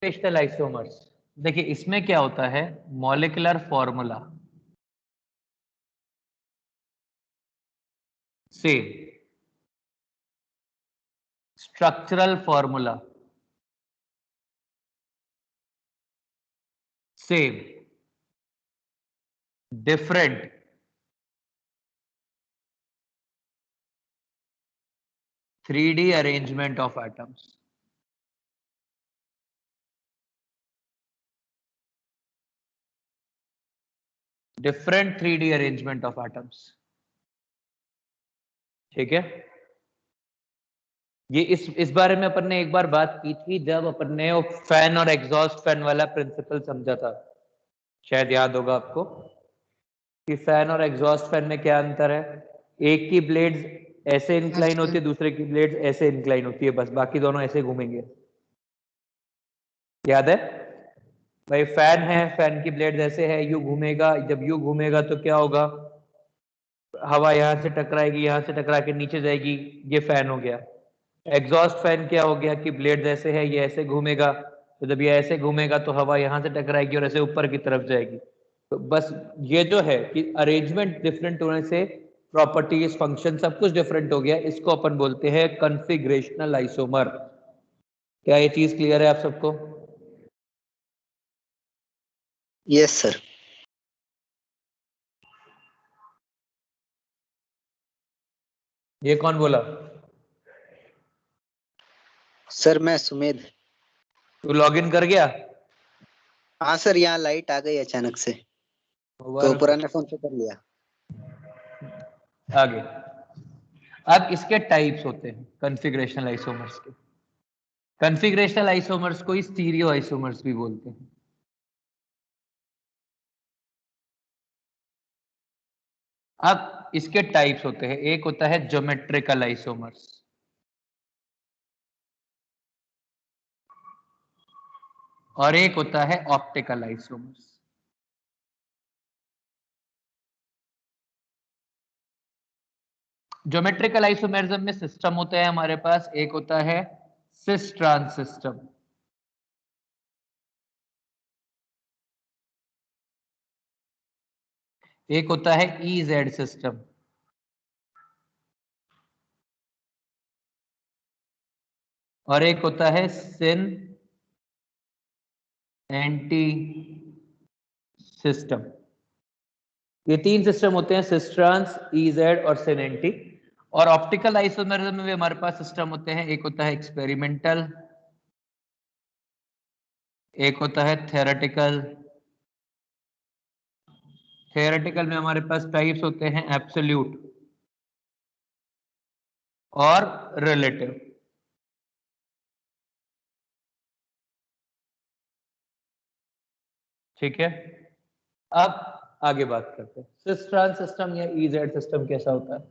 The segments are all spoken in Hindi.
कॉन्फिगरेशनल आइसोमर्स, देखिए इसमें क्या होता है, molecular formula same, structural formula same, different, 3D arrangement of atoms, different 3D arrangement of atoms. ठीक है, ये इस बारे में अपन ने एक बार बात की थी जब अपन ने वो फैन और एग्जॉस्ट फैन वाला प्रिंसिपल समझा था, शायद याद होगा आपको कि फैन और एग्जॉस्ट फैन में क्या अंतर है। एक की ब्लेड्स ऐसे इंक्लाइन होती है, दूसरे की ब्लेड्स ऐसे इंक्लाइन होती है, बस बाकी दोनों ऐसे घूमेंगे। याद है भाई, फैन है, फैन की ब्लेड ऐसे है, यू घूमेगा, जब यू घूमेगा तो क्या होगा, हवा यहां से टकराएगी, यहां से टकरा के नीचे जाएगी, ये फैन हो गया। एग्जॉस्ट फैन क्या हो गया कि ब्लेड ऐसे है, ये ऐसे घूमेगा, तो जब ये ऐसे घूमेगा तो हवा यहां से टकराएगी और ऐसे ऊपर की तरफ जाएगी। तो बस ये जो है कि अरेंजमेंट डिफरेंट होने से प्रॉपर्टीज, फंक्शन सब कुछ डिफरेंट हो गया, इसको अपन बोलते हैं कॉन्फिगरेशनल आइसोमर। क्या ये चीज क्लियर है आप सबको? Yes sir. ये कौन बोला? सर मैं सुमेध। तू लॉग इन कर गया? हाँ सर, यहाँ लाइट आ गई अचानक से, तो वेलकम। पुराने फोन से कर लिया। आगे, अब इसके टाइप्स होते हैं कॉन्फिगरेशनल आइसोमर्स के। कॉन्फिगरेशनल आइसोमर्स को स्टीरियो आइसोमर्स भी बोलते हैं। अब इसके टाइप्स होते हैं, एक होता है ज्योमेट्रिकल आइसोमर्स, और एक होता है ऑप्टिकल आइसोमर्स। ज्योमेट्रिकल आइसोमरिज्म में सिस्टम होता है हमारे पास, एक होता है सिस ट्रांस सिस्टम, एक होता है EZ सिस्टम, और एक होता है सिन एंटी सिस्टम। ये तीन सिस्टम होते हैं, सिस ट्रांस, EZ और सिन एंटी। और ऑप्टिकल आइसोमरिज्म में भी हमारे पास सिस्टम होते हैं, एक होता है एक्सपेरिमेंटल, एक होता है थ्योरेटिकल। थ्योरेटिकल में हमारे पास टाइप्स होते हैं एब्सोल्यूट और रिलेटिव। ठीक है, अब आगे बात करते हैं सिस ट्रांस सिस्टम या EZ सिस्टम कैसा होता है,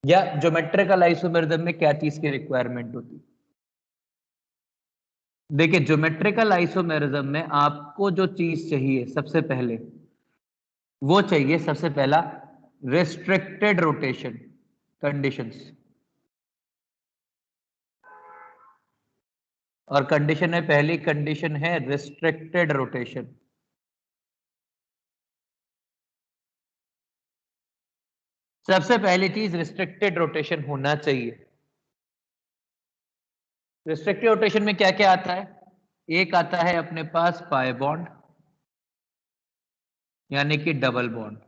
या ज्योमेट्रिकल आइसोमरिज्म में क्या चीज की रिक्वायरमेंट होती है। देखिए ज्योमेट्रिकल आइसोमरिज्म में आपको जो चीज चाहिए सबसे पहले, वो चाहिए सबसे पहला रिस्ट्रिक्टेड रोटेशन कंडीशंस। और कंडीशन में पहली कंडीशन है रिस्ट्रिक्टेड रोटेशन। सबसे पहली चीज रिस्ट्रिक्टेड रोटेशन होना चाहिए। रिस्ट्रिक्टेड रोटेशन में क्या क्या आता है, एक आता है अपने पास पाई बॉन्ड यानी कि डबल बॉन्ड,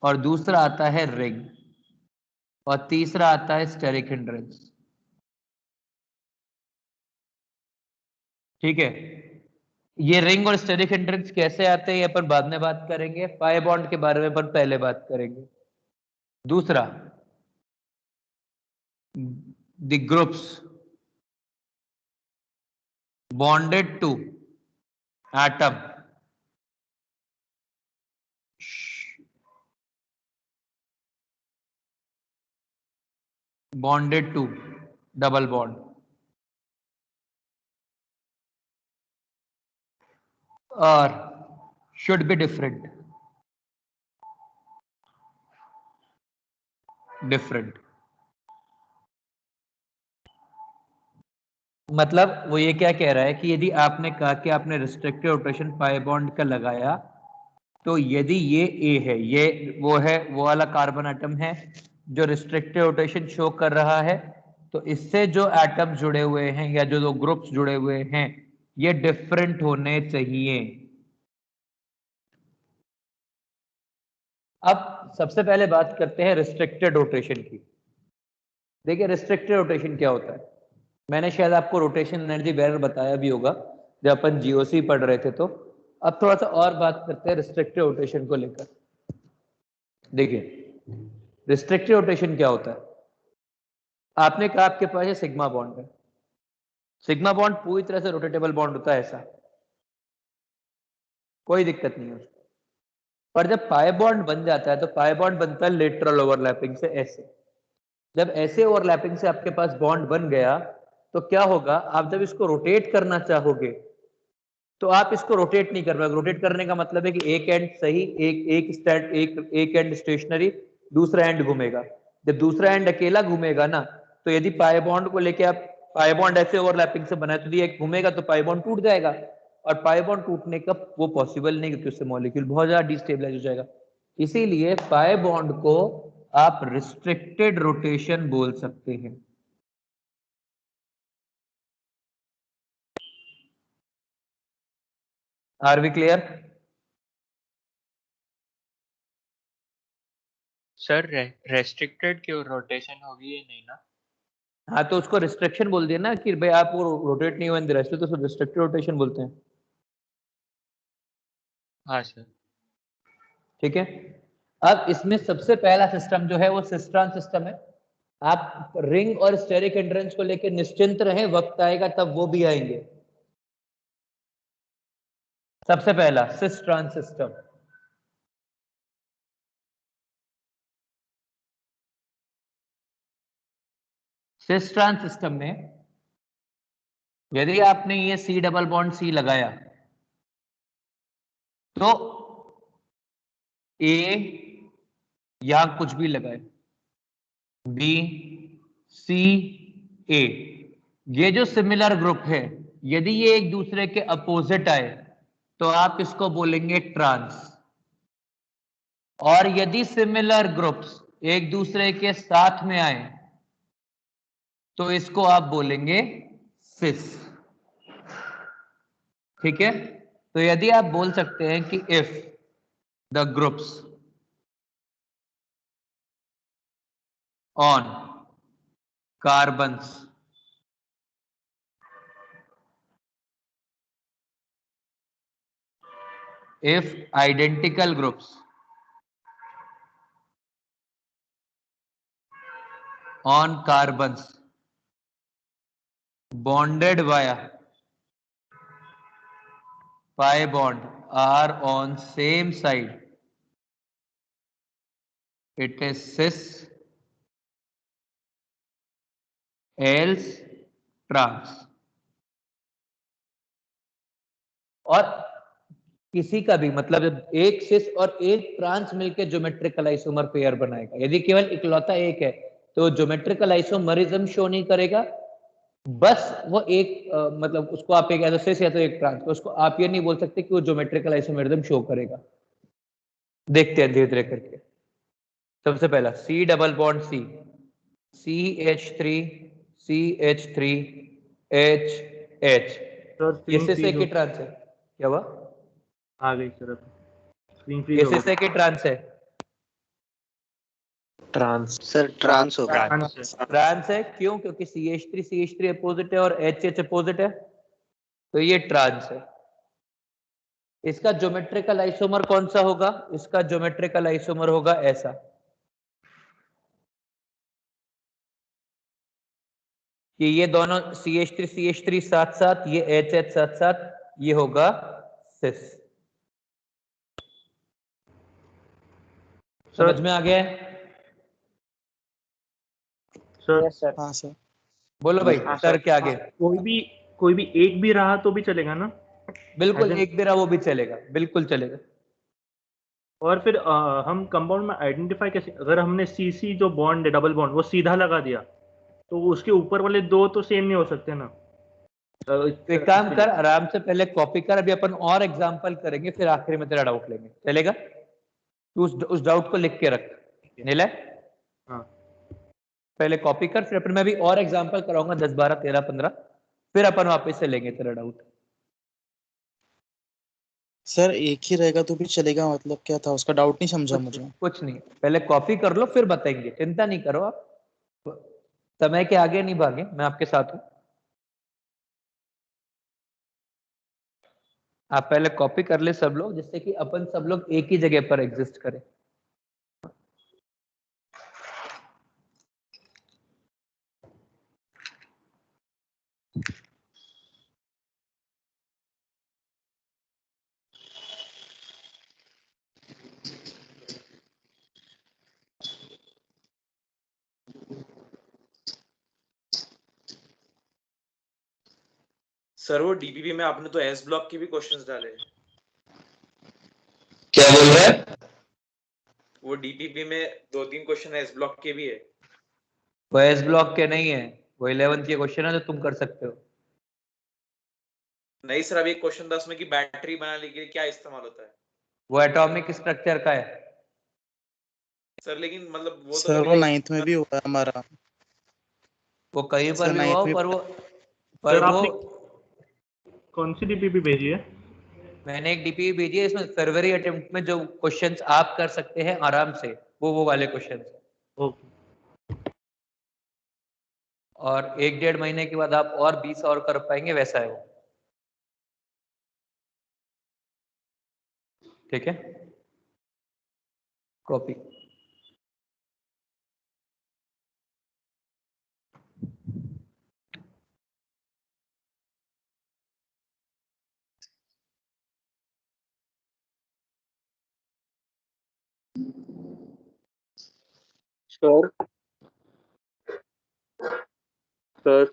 और दूसरा आता है रिंग, और तीसरा आता है स्टेरिक हिंड्रेंस। ठीक है, ये रिंग और स्टेरिक हिंड्रेंस कैसे आते हैं ये अपन बाद में बात करेंगे, पाई बॉन्ड के बारे में अपन पहले बात करेंगे। दूसरा, the groups bonded to atom bonded to double bond or should be different मतलब वो ये क्या कह रहा है कि यदि आपने कहा कि आपने रिस्ट्रिक्टेड रोटेशन पाई बॉन्ड का लगाया, तो यदि ये ए है, ये वो है, वो वाला कार्बन एटम है जो रिस्ट्रिक्टेड रोटेशन शो कर रहा है, तो इससे जो एटम जुड़े हुए हैं या जो दो ग्रुप्स जुड़े हुए हैं ये डिफरेंट होने चाहिए। अब सबसे पहले बात करते हैं रिस्ट्रिक्टेड रोटेशन की। देखिए रिस्ट्रिक्टेड रोटेशन क्या होता है, मैंने शायद आपको रोटेशन एनर्जी बैरर बताया भी होगा जब अपन जीओसी पढ़ रहे थे। तो अब थोड़ा सा और बात करते हैं रिस्ट्रिक्टेड रोटेशन को लेकर। देखिए रिस्ट्रिक्टेड रोटेशन क्या होता है, आपने कहा आपके पास ये सिग्मा बॉन्ड है, सिग्मा बॉन्ड पूरी तरह से रोटेटेबल बॉन्ड होता है, ऐसा कोई दिक्कत नहीं है उसको। पर जब पाई बॉन्ड बन जाता है तो पाई बॉन्ड बनता है लेटरल ओवरलैपिंग से, ऐसे। जब ऐसे ओवरलैपिंग से आपके पास बॉन्ड बन गया तो क्या होगा, आप जब इसको रोटेट करना चाहोगे तो आप इसको रोटेट नहीं कर पाओगे। रोटेट करने का मतलब है कि एक एंड सही, एक एंड स्टेशनरी, दूसरा एंड घूमेगा। जब दूसरा एंड अकेला घूमेगा ना, तो यदि पाई बॉन्ड को लेके आप, पाई बॉन्ड ऐसे ओवरलैपिंग से बना है, तो ये घूमेगा तो पाई बॉन्ड टूट जाएगा, और पाई बॉन्ड टूटने का वो पॉसिबल नहीं, क्योंकि उससे मॉलिक्यूल बहुत ज्यादा डिस्टेबलाइज हो जाएगा। इसीलिए पाई बॉन्ड को आप रिस्ट्रिक्टेड रोटेशन बोल सकते हैं। Are we clear? Sir restricted क्यों रोटेशन होगी, ये नहीं ना? हाँ तो उसको रिस्ट्रिक्शन बोल दिया ना कि भाई आप वो रोटेट नहीं हुआ इन द रेस्ट, तो उसको रिस्ट्रिक्टेड रोटेशन बोलते हैं। हाँ सर। ठीक है, अब इसमें सबसे पहला सिस्टम जो है वो सिस्ट्रॉन सिस्टम है। आप रिंग और स्टेरिक हिंड्रेंस को लेकर निश्चिंत रहें, वक्त आएगा तब वो भी आएंगे। सबसे पहला सिस्ट्रॉन सिस्टम, सिस्ट्रॉन सिस्टम में यदि आपने ये सी डबल बॉन्ड सी लगाया तो ए, यहां कुछ भी लगाए, बी, सी, ए, ये जो सिमिलर ग्रुप है यदि ये एक दूसरे के अपोजिट आए तो आप इसको बोलेंगे ट्रांस, और यदि सिमिलर ग्रुप्स एक दूसरे के साथ में आए तो इसको आप बोलेंगे सिस। ठीक है, तो यदि आप बोल सकते हैं कि if the groups on carbons if identical groups on carbons bonded via pi bond are on same side, it is cis, else trans। और किसी का भी मतलब जब एक सिस और एक ट्रांस मिलकर ज्योमेट्रिकल आइसोमर पेयर बनाएगा, यदि केवल इकलौता एक है तो ज्योमेट्रिकल आइसोमरिज्म शो नहीं करेगा, बस वो एक मतलब उसको आप एक सिस या तो एक ट्रांस, उसको आप ये नहीं बोल सकते कि वो ज्योमेट्रिकल आइसोमरिज्म शो करेगा। देखते हैं धीरे धीरे करके। सबसे पहला C double bond C, CH3 CH3 HH, ये सिस ए की ट्रांस है। क्या हुआ? आ गई सर, स्क्रीन फ्रीज हो ये सिस ए की ट्रांस है। ट्रांस सर ट्रांस होगा। ट्रांस है क्यों? क्योंकि CH3 अपोजिट है और HH अपोजिट है, तो ये ट्रांस है। इसका ज्योमेट्रिकल आइसोमर कौन सा होगा? इसका ज्योमेट्रिकल आइसोमर होगा ऐसा, कि ये दोनों CH3 साथ साथ, ये HH साथ साथ, ये होगा सिस। समझ में आ गया है? Sir yes sir. हाँ सर। बोलो भाई सर क्या आगे? कोई भी एक भी रहा तो भी चलेगा ना? बिल्कुल, एक भी रहा वो भी चलेगा, बिल्कुल चलेगा। और फिर हम कंपाउंड में आइडेंटिफाई कैसे, अगर हमने CC जो बॉन्ड है डबल बॉन्ड वो सीधा लगा दिया तो उसके ऊपर वाले दो तो सेम नहीं हो सकते ना? तो एक काम कर, आराम से पहले कॉपी कर, अभी अपन और एग्जांपल करेंगे, फिर आखिरी में तेरा डाउट लेंगे, चलेगा? तू उस डाउट को लिख के रख, नीला। हाँ पहले कॉपी कर, फिर अपन मैं भी और एग्जांपल कराऊंगा 10 12 13 15, फिर अपन वापस से लेंगे तेरा डाउट। सर एक ही रहेगा तो भी चलेगा, मतलब क्या था उसका? डाउट नहीं समझा मुझे। कुछ नहीं, पहले कॉपी कर लो फिर बताएंगे, चिंता नहीं करो आप, समय के आगे नहीं भागे, मैं आपके साथ हूं। आप पहले कॉपी कर ले सब लोग, जिससे कि अपन सब लोग एक ही जगह पर एग्जिस्ट करें। सर वो डीपीपी में आपने तो एस ब्लॉक के भी क्वेश्चंस डाले। क्या बोल रहे हैं? वो डीपीपी में 2-3 क्वेश्चन एस ब्लॉक के भी है। वो एस ब्लॉक के नहीं है, वो 11th के क्वेश्चन है जो तुम कर सकते हो। नहीं सर, अभी एक क्वेश्चन था उसमें कि बैटरी बनाने के लिए क्या इस्तेमाल होता है। वो एटॉमिक स्ट्रक्चर का है सर लेकिन मतलब वो तो सर कभी वो लाइक 9th में भी हुआ है हमारा। वो कहीं पर सर भी हुआ 9th हो, में पर सर वो आपने कौन सी डीपीपी भेजी है? मैंने एक डीपी भेजी है, इसमें फरवरी अटेम्प्ट में जो क्वेश्चंस आप कर सकते हैं आराम से, वो वाले क्वेश्चंस हैं। ओके और 1 डेढ़ महीने के बाद आप और 20 और कर पाएंगे, वैसा है वो। ठीक है, copy. Sir sir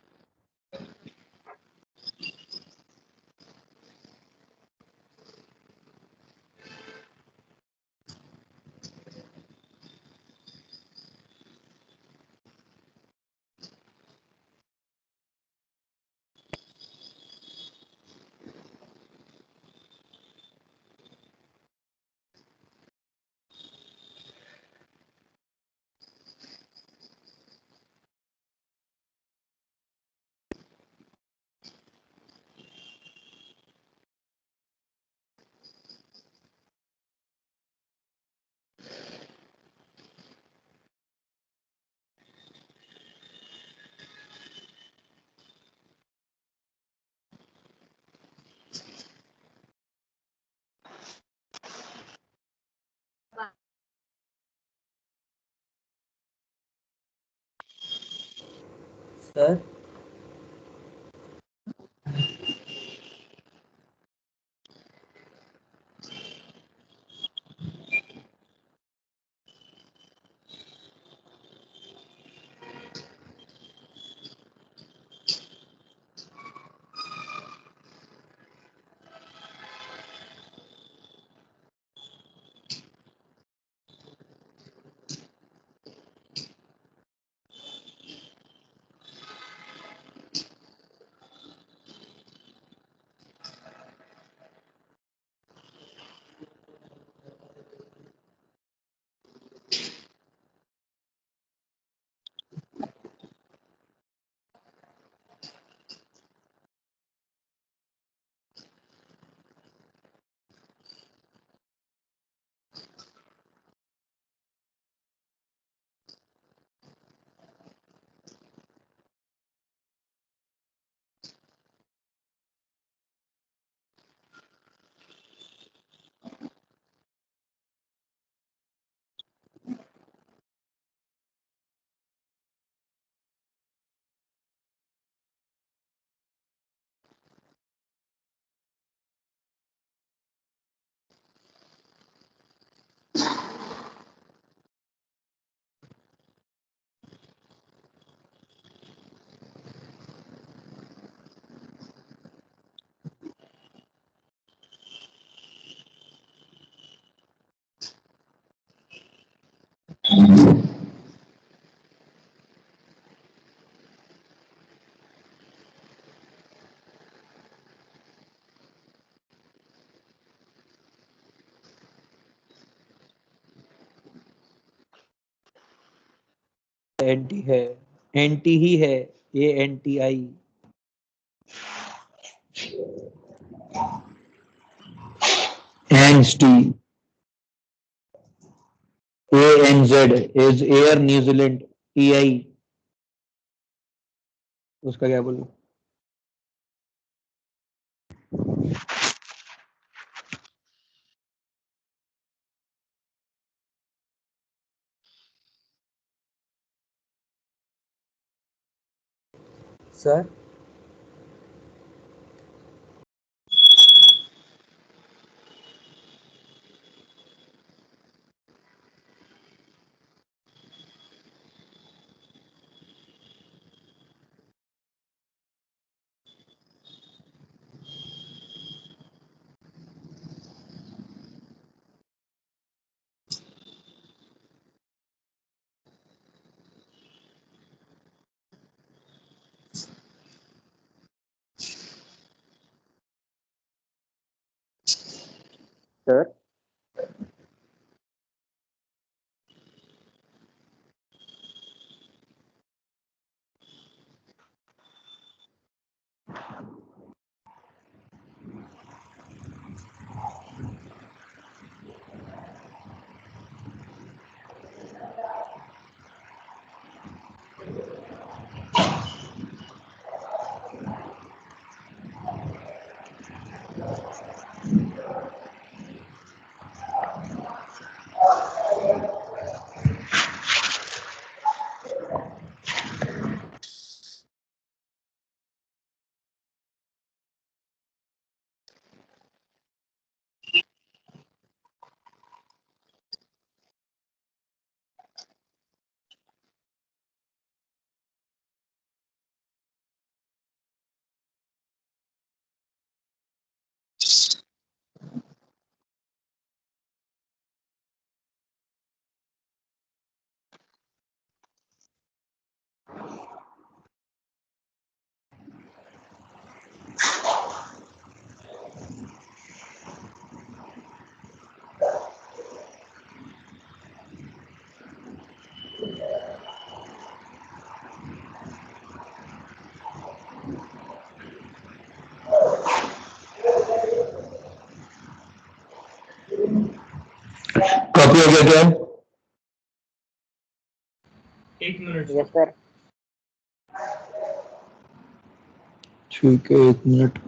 sir anti है, एंटी ही है, ANTI। Anti, ANZ is air New Zealand, TI उसका क्या बोलूं? सर सर कॉपी हो गया क्या? 1 मिनट। Yes sir. ठीक है, 1 मिनट।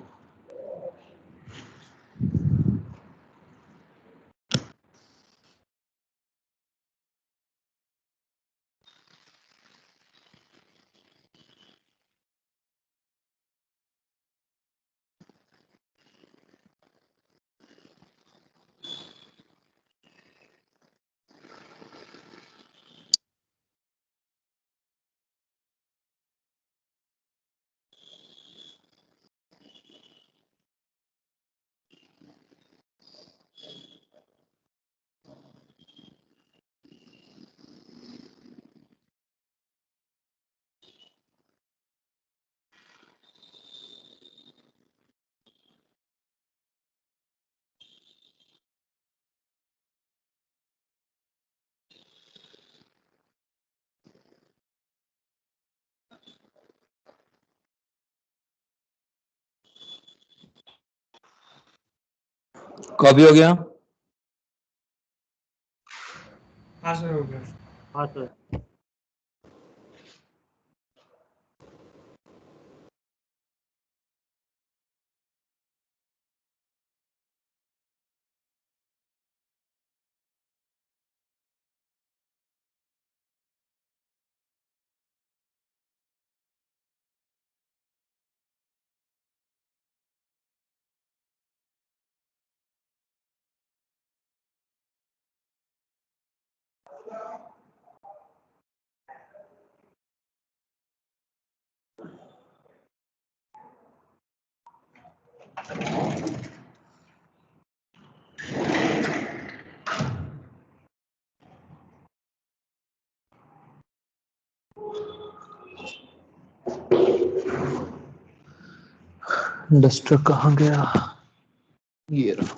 कॉपी हो गया? हाँ सर हो गया। हाँ सर। डस्टर कहाँ गया? ये रहा।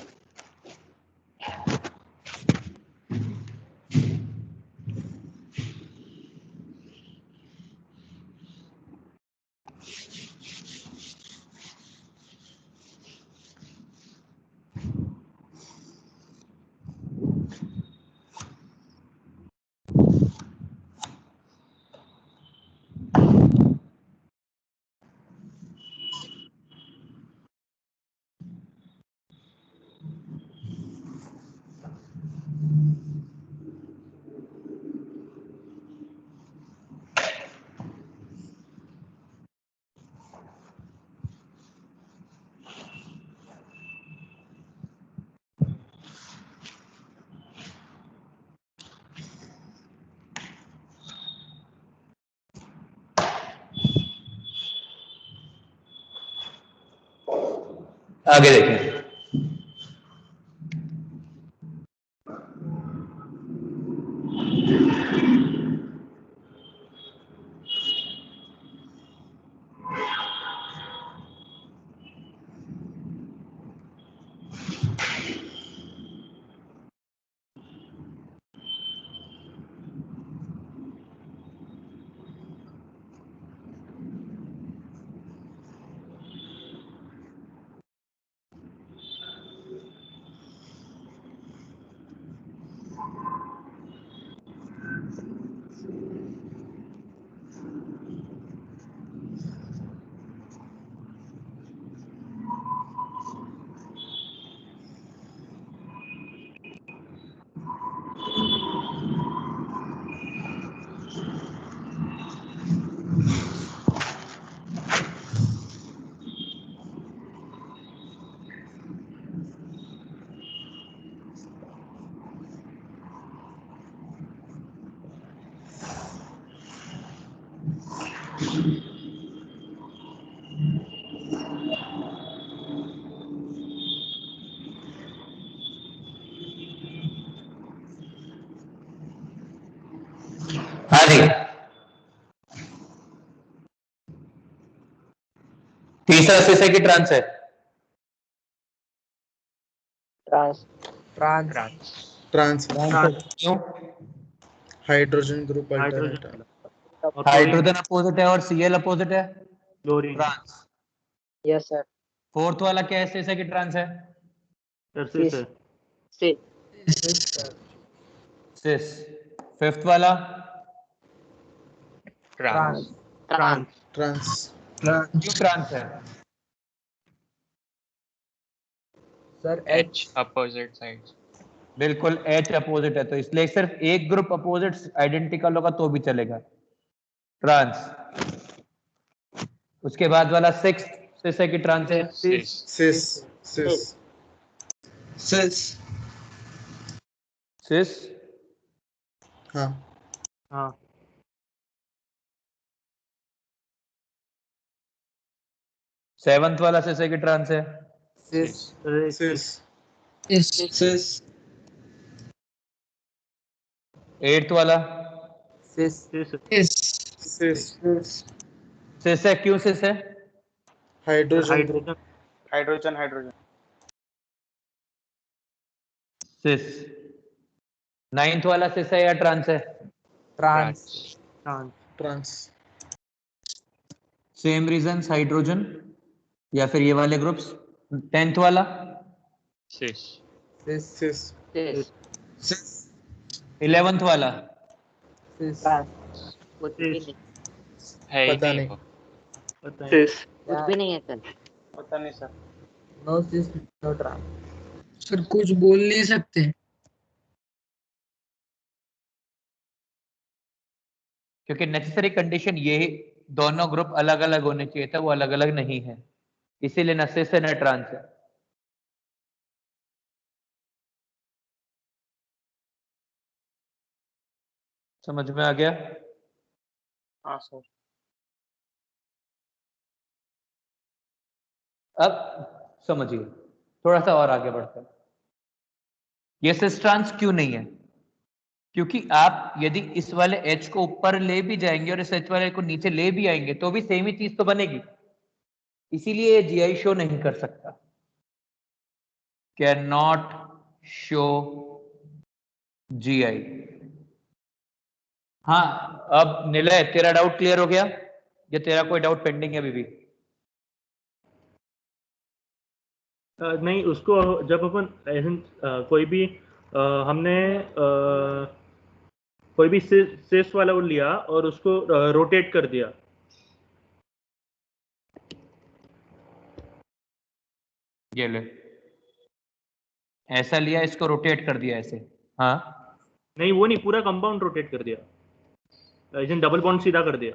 आगे देखिए, हाँ जी, तीसरा शीशे की ट्रांस है। ट्रांस ट्रांस क्यों? Hydrogen group hydrogen alternate. और हाइड्रोजन अपोजिट है और Cl अपोजिट है, chlorine. Trans. Yes sir. Fourth वाला क्या है, शीशे की ट्रांस है? सिस है। सिस। फिफ्थ वाला ट्रांस ट्रांस क्यों ट्रांस है? Sir H opposite sides. बिल्कुल, H अपोजिट है, तो इसलिए सिर्फ एक ग्रुप अपोजिट आइडेंटिकल होगा तो भी चलेगा, ट्रांस। उसके बाद वाला सिक्स शीशे की ट्रांस है, Cis. सिस सिस सिस। हाँ हाँ सेवंथ वाला शीशे की ट्रांस है, Cis. सिस एट्थ वाला सिस सिस सिस है, क्यों सिस है? Hydrogen group hydrogen cis. Ninth वाला सिस है या ट्रांस है? Trans. Trans trans same reason, hydrogen या फिर ये वाले ग्रुप्स। टेंथ वाला Cis. सिस 11th वाला है ही पता नहीं नहीं। वो। पता है। कुछ भी नहीं है सर। पता नहीं सर। नो सिस नो ट्रांस। सर कुछ बोल नहीं सकते। क्योंकि नेसेसरी कंडीशन ये दोनों ग्रुप अलग अलग होने चाहिए था, वो अलग अलग नहीं है, इसीलिए न सिस है न ट्रांस है। समझ में आ गया? हाँ सर। अब समझिए, थोड़ा सा और आगे बढ़ते हैं। ये सिस ट्रांस क्यों नहीं है? क्योंकि आप यदि इस वाले H को ऊपर ले भी जाएंगे और इस H वाले को नीचे ले भी आएंगे तो भी सेम ही चीज तो बनेगी, इसीलिए ये GI शो नहीं कर सकता, कैन नॉट शो GI। हाँ, अब निलय तेरा डाउट क्लियर हो गया या तेरा कोई डाउट पेंडिंग है अभी भी? नहीं, उसको जब अपन कोई भी हमने कोई भी सिस वाला वो लिया और उसको रोटेट कर दिया। ये ले, ऐसा लिया, इसको रोटेट कर दिया ऐसे। हाँ, नहीं वो नहीं, पूरा कंपाउंड रोटेट कर दिया, ऐसे डबल बॉन्ड सीधा कर दिया।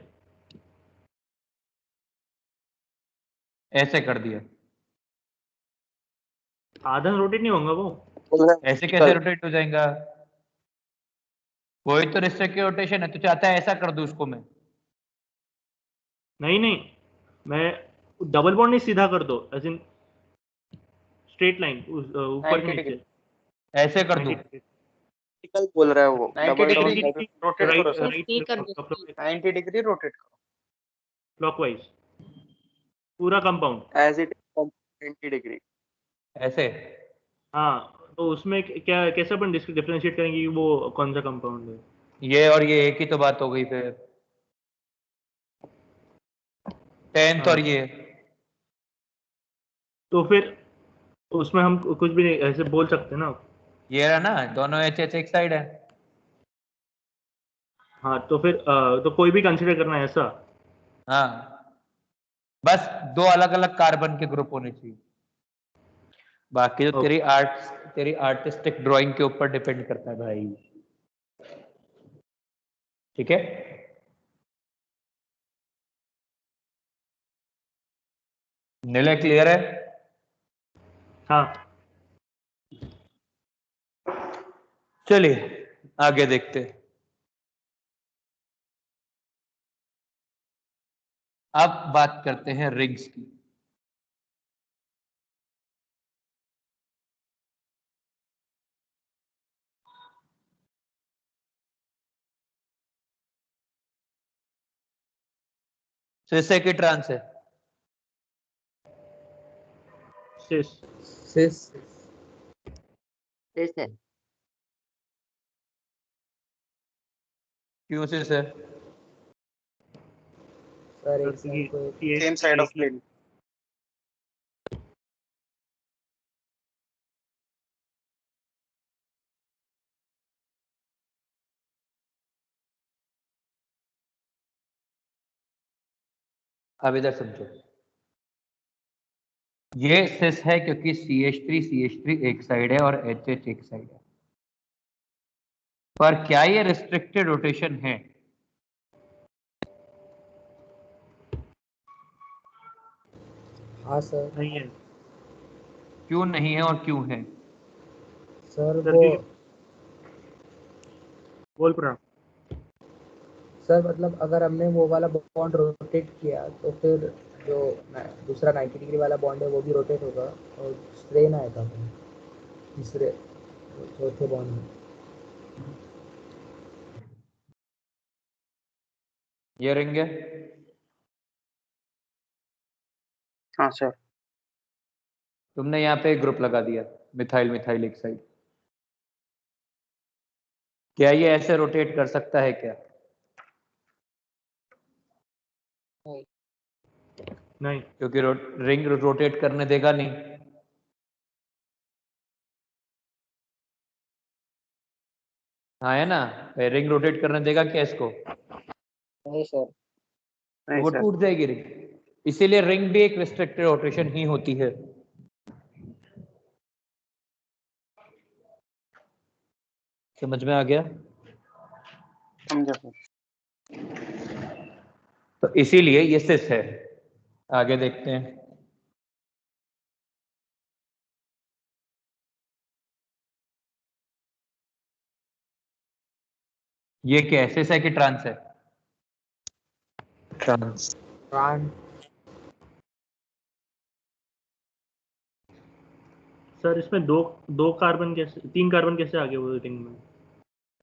ऐसे कर दिया, आधा रोटेट नहीं होगा वो। ऐसे कैसे रोटेट हो जाएगा? वही तो रिस्ट्रिक्टिव रोटेशन है, तो चाहता है ऐसा कर दूं उसको मैं? नहीं, मैं डबल बॉन्ड नहीं सीधा कर दो, ऐसे स्ट्रेट लाइन ऊपर के 90 नीचे ऐसे कर दूं? 90 डिग्री वर्टिकल बोल रहा है वो 90 डबल डाउन डिग्री रोटेट करो सर राइट ठीक कर दो। 90 डिग्री रोटेट करो क्लॉकवाइज पूरा कंपाउंड। एज इट 90 डिग्री ऐसे? हाँ तो उसमें क्या कैसे अपन डिफरेंशिएट करेंगे कि वो कौन सा कंपाउंड है? ये और ये एक ही तो बात हो गई फिर। 10th हाँ। और ये तो फिर उसमें हम कुछ भी नहीं ऐसे बोल सकते ना। ये रहा ना, दोनों एच एच एक साइड है। हाँ तो फिर तो कोई भी कंसीडर करना है ऐसा। हाँ, बस दो अलग अलग कार्बन के ग्रुप होने चाहिए। बाकी तो तेरी आर्टिस्टिक ड्राइंग के ऊपर डिपेंड करता है भाई। ठीक है, नीले क्लियर है? हाँ चलिए आगे देखते हैं। अब बात करते हैं रिंग्स की। सिस है कि ट्रांस है? सिस सिस सिस है। क्यों सिस है? सर एक साइड को एक सेम साइड ऑफ प्लेन अब इधर समझो, ये सिस है क्योंकि CH3 एक साइड है और HH एक साइड है। पर क्या ये रिस्ट्रिक्टेड रोटेशन है? हाँ सर। नहीं है क्यों नहीं है और क्यों है? सर सर वो की बोल पड़ा। सर मतलब अगर हमने वो वाला बॉन्ड रोटेट किया तो फिर जो दूसरा 90 डिग्री वाला बॉन्ड है वो भी रोटेट होगा और स्ट्रेन आएगा तीसरे चौथे बॉन्ड में। ये रिंग है, हाँ सर तुमने यहाँ पे एक ग्रुप लगा दिया, मिथाइल मिथाइल एक साइड। क्या ये ऐसे रोटेट कर सकता है क्या? नहीं क्योंकि रिंग रोटेट करने देगा नहीं। हाँ है ना, रिंग रोटेट करने देगा क्या इसको? नहीं सर। तो वो टूट जाएगी रिंग। इसीलिए रिंग भी एक रिस्ट्रिक्टेड रोटेशन ही होती है। समझ में आ गया? समझा सर तो इसीलिए ये सिस है। आगे देखते हैं। ये क्या है, सिस है कि ट्रांस है? ट्रांस। ट्रांस। सर इसमें दो कार्बन कैसे 3 कार्बन कैसे आ गए वो रिंग में?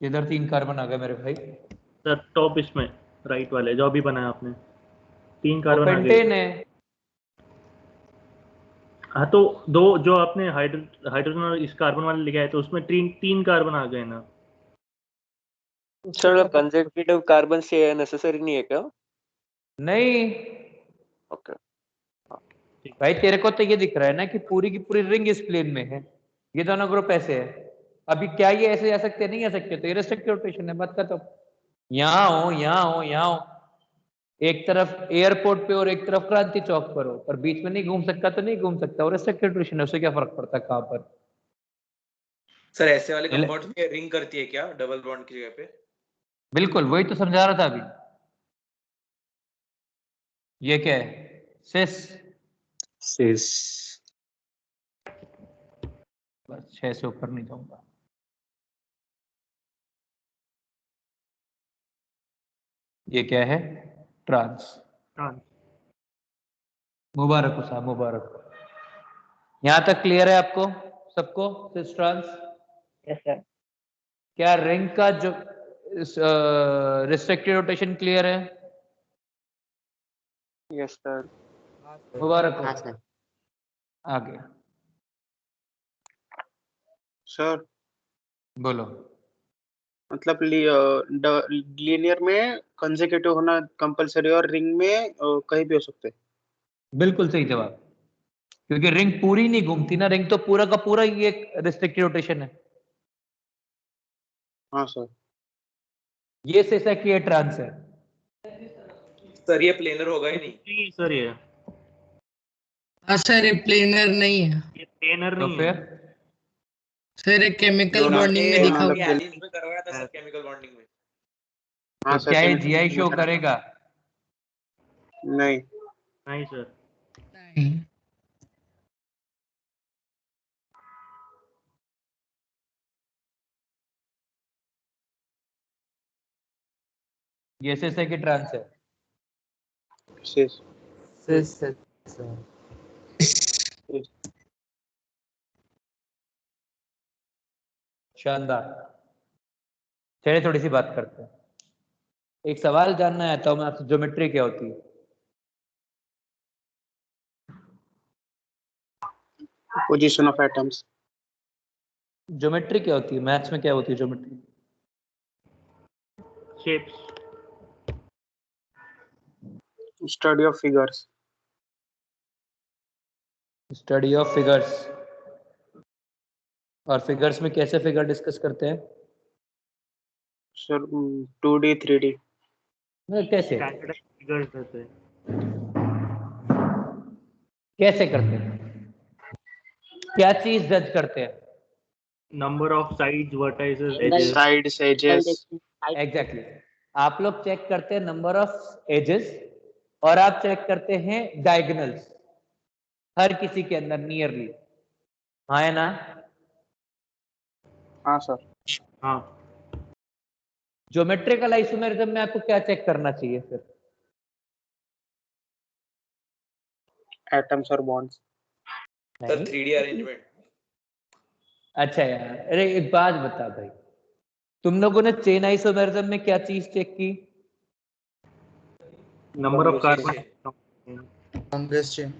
इधर 3 कार्बन आ गए मेरे भाई। सर टॉप इसमें राइट वाले जो अभी बनाया आपने 3 वो कार्बन आ गए। पेंटेन है। हाँ तो दो जो आपने हाइड्रोजन और इस कार्बन वाले लिखा है तो उसमें 3 कार्बन आ गए ना। सर कंसेक्यूटिव कार्बन से नेसेसरी नहीं है क्या नहीं ओके भाई, तेरे को तो ये दिख रहा है ना कि पूरी की पूरी रिंग इस प्लेन में है, ये दोनों ग्रुप ऐसे है। अभी क्या ये ऐसे जा सकते हैं? नहीं आ सकते, तो ये रिस्ट्रिक्टेड रोटेशन है। बात खत्म। यहाँ हो, यहाँ हो, यहाँ हो, एक तरफ एयरपोर्ट पे और एक तरफ क्रांति चौक पर हो, पर बीच में नहीं घूम सकता तो नहीं घूम सकता, और रिस्ट्रिक्टेड रोटेशन है, उससे क्या फर्क पड़ता है कहाँ पर? सर ऐसे वाले कंपाउंड्स में रिंग करती है क्या डबल बॉन्ड की जगह पे? बिल्कुल, वही तो समझा रहा था अभी। ये क्या है? सिस। सिस। बस 6 से ऊपर नहीं जाऊंगा। ये क्या है? ट्रांस। ट्रांस। मुबारक हो साहब, मुबारक हो। यहाँ तक क्लियर है आपको सबको सिस्ट्रॉन्स? Yes sir. क्या रिंग का जो रिस्ट्रिक्टेड रोटेशन क्लियर है? Yes sir. मुबारक हो। हाँ सर। आगे सर बोलो। मतलब लीनियर में कंसेक्यूटिव होना कंपलसरी और रिंग में कहीं भी हो सकते हैं। बिल्कुल सही जवाब, क्योंकि रिंग पूरी नहीं घूमती ना, रिंग तो पूरा का पूरा ही एक रिस्ट्रिक्टेड रोटेशन है। हाँ सर। ये सेसेक ये ट्रांस है। सर ये प्लेनर होगा ही नहीं। नहीं सर, ये सर ये प्लेनर नहीं है प्लेनर तो नहीं फिर है। सर, एक केमिकल दोनों बॉन्डिंग में के दिखा मतलब हुआ है। एलिस में करवाया था सर केमिकल बॉन्डिंग में। हाँ तो सर क्या ये chemical जीआई शो bonding करेगा? नहीं। नहीं सर। नहीं। ये सेसेक की ट्रांस है। Yes. सर शानदार। चलिए थोड़ी सी बात करते हैं। एक सवाल जानना है तो मैं आपसे, ज्योमेट्री क्या होती है? Position of atoms. ज्योमेट्री क्या होती है? मैथ्स में क्या होती है geometry? Shapes. Study of figures. Study of figures. और फिगर्स में कैसे फिगर डिस्कस करते हैं? Sir 2D 3D. कैसे स्टैंडर्ड फिगर्स रहते हैं। कैसे करते हैं? क्या चीज जज करते हैं? Number of sides, vertices, edges. Sides, edges. Exactly आप लोग चेक करते हैं नंबर ऑफ एजेस और आप चेक करते हैं डायगोनल्स हर किसी के अंदर नियरली। हाँ है ना? हाँ सर। हाँ। ज्योमेट्रिकल आइसोमेरिज्म में आपको क्या चेक करना चाहिए फिर? Atoms or bonds. Sir 3D arrangement. अच्छा यार, अरे एक बात बता भाई, तुम लोगों ने चेन आइसोमेरिज्म में क्या चीज चेक की? Number of Longest carbon. Longest chain.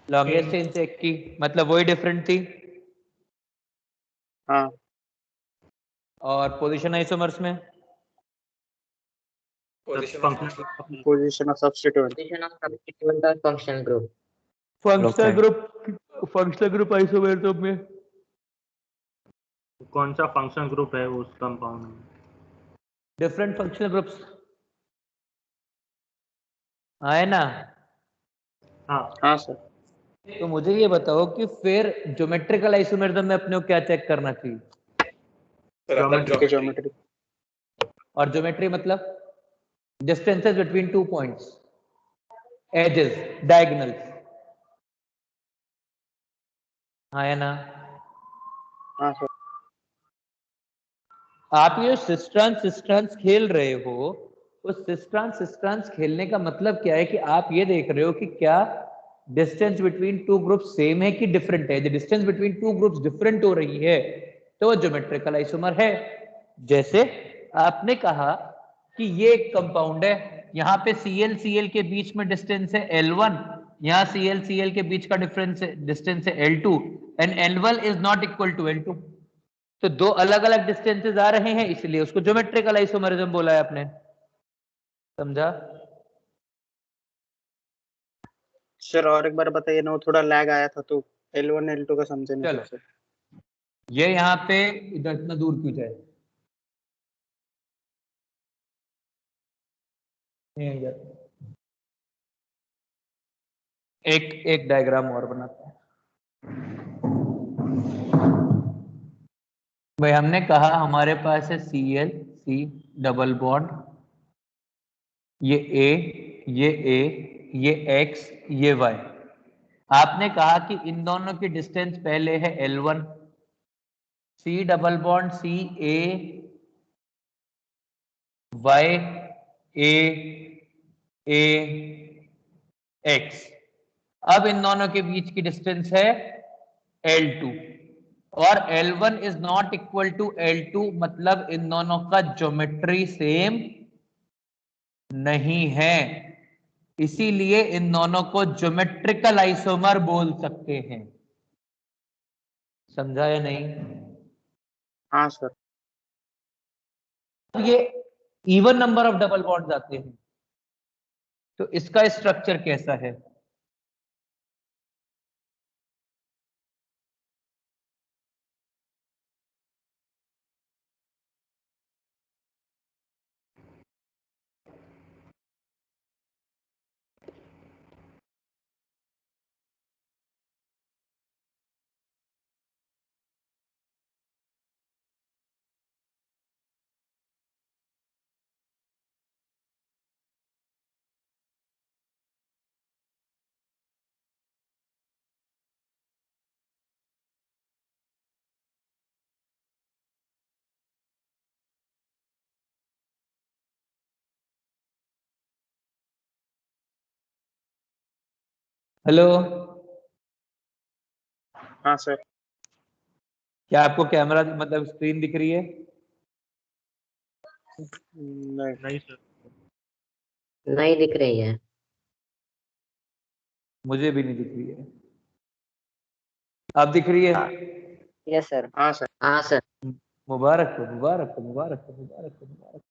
Longest chain check की, मतलब वही डिफरेंट थी। हाँ। और पोजीशन आइसोमर्स में position function. Position of substituent. Functional group. Functional group isomerism में कौन सा फंक्शन ग्रुप है उस कंपाउंड में? डिफरेंट फंक्शनल ग्रुप्स है ना? हाँ। हाँ सर। तो मुझे ये बताओ कि फिर ज्योमेट्रिकल आइसोमेरिज्म में अपने को क्या चेक करना चाहिए? Geometry. Geometry. और ज्योमेट्री मतलब distances between two points, edges, diagonals. हाँ है ना? हाँ सर। आप ये सिस्ट्रांस खेल रहे हो, उस सिस्ट्रांस खेलने का मतलब क्या है कि आप ये देख रहे हो कि क्या distance between two groups same है कि डिफरेंट है। Distance between two groups different हो रही है तो वो ज्योमेट्रिकल आइसोमर है। जैसे आपने कहा कि ये एक कंपाउंड है, यहाँ पे Cl के बीच में डिस्टेंस है L1, यहाँ Cl के बीच का डिस्टेंस है L2 and L1 is not equal to L2। तो दो अलग अलग डिस्टेंसेस आ रहे हैं, इसलिए उसको ज्योमेट्रिकल आइसोमरिज्म बोला है आपने। समझा? सर और एक बार बताइए ना, वो थोड़ा लैग आया था तो L1 L2 का समझे नहीं चलो। सर। ये यहाँ पे इधर इतना दूर क्यों जाए? एक डायग्राम और बनाते हैं भाई। हमने कहा हमारे पास है Cl C डबल बॉन्ड, ये A, ये X, ये Y। आपने कहा कि इन दोनों की डिस्टेंस पहले है L1, C double bond C A Y A X। अब इन दोनों के बीच की डिस्टेंस है L2 और L1 is not equal to L2, मतलब इन दोनों का ज्योमेट्री सेम नहीं है, इसीलिए इन दोनों को ज्योमेट्रिकल आइसोमर बोल सकते हैं। समझा या नहीं? हाँ सर। ये even number of double bonds आते हैं, तो इसका स्ट्रक्चर कैसा है? हेलो, हाँ सर। क्या आपको कैमरा मतलब स्क्रीन दिख रही है? नहीं। नहीं सर। नहीं दिख रही है। मुझे भी नहीं दिख रही है। आप दिख रही है? Yes sir. हाँ सर। हाँ सर। मुबारक हो, मुबारक हो, मुबारक हो, मुबारक हो, मुबारक।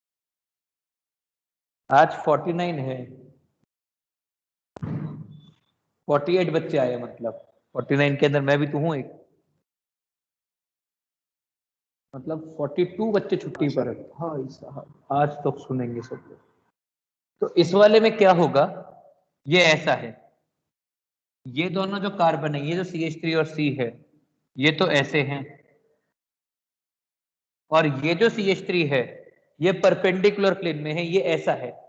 आज 49 है, 48 बच्चे आए, मतलब 49 के अंदर मैं भी तो हूं एक, मतलब 42 बच्चे छुट्टी पर है। भाई साहब, आज तो सुनेंगे सब लोग। तो इस वाले में क्या होगा, ये ऐसा है, ये दोनों जो कार्बन है, ये जो CH3 और C है, ये तो ऐसे हैं, और ये जो CH3 है ये परपेंडिकुलर प्लेन में है, ये ऐसा है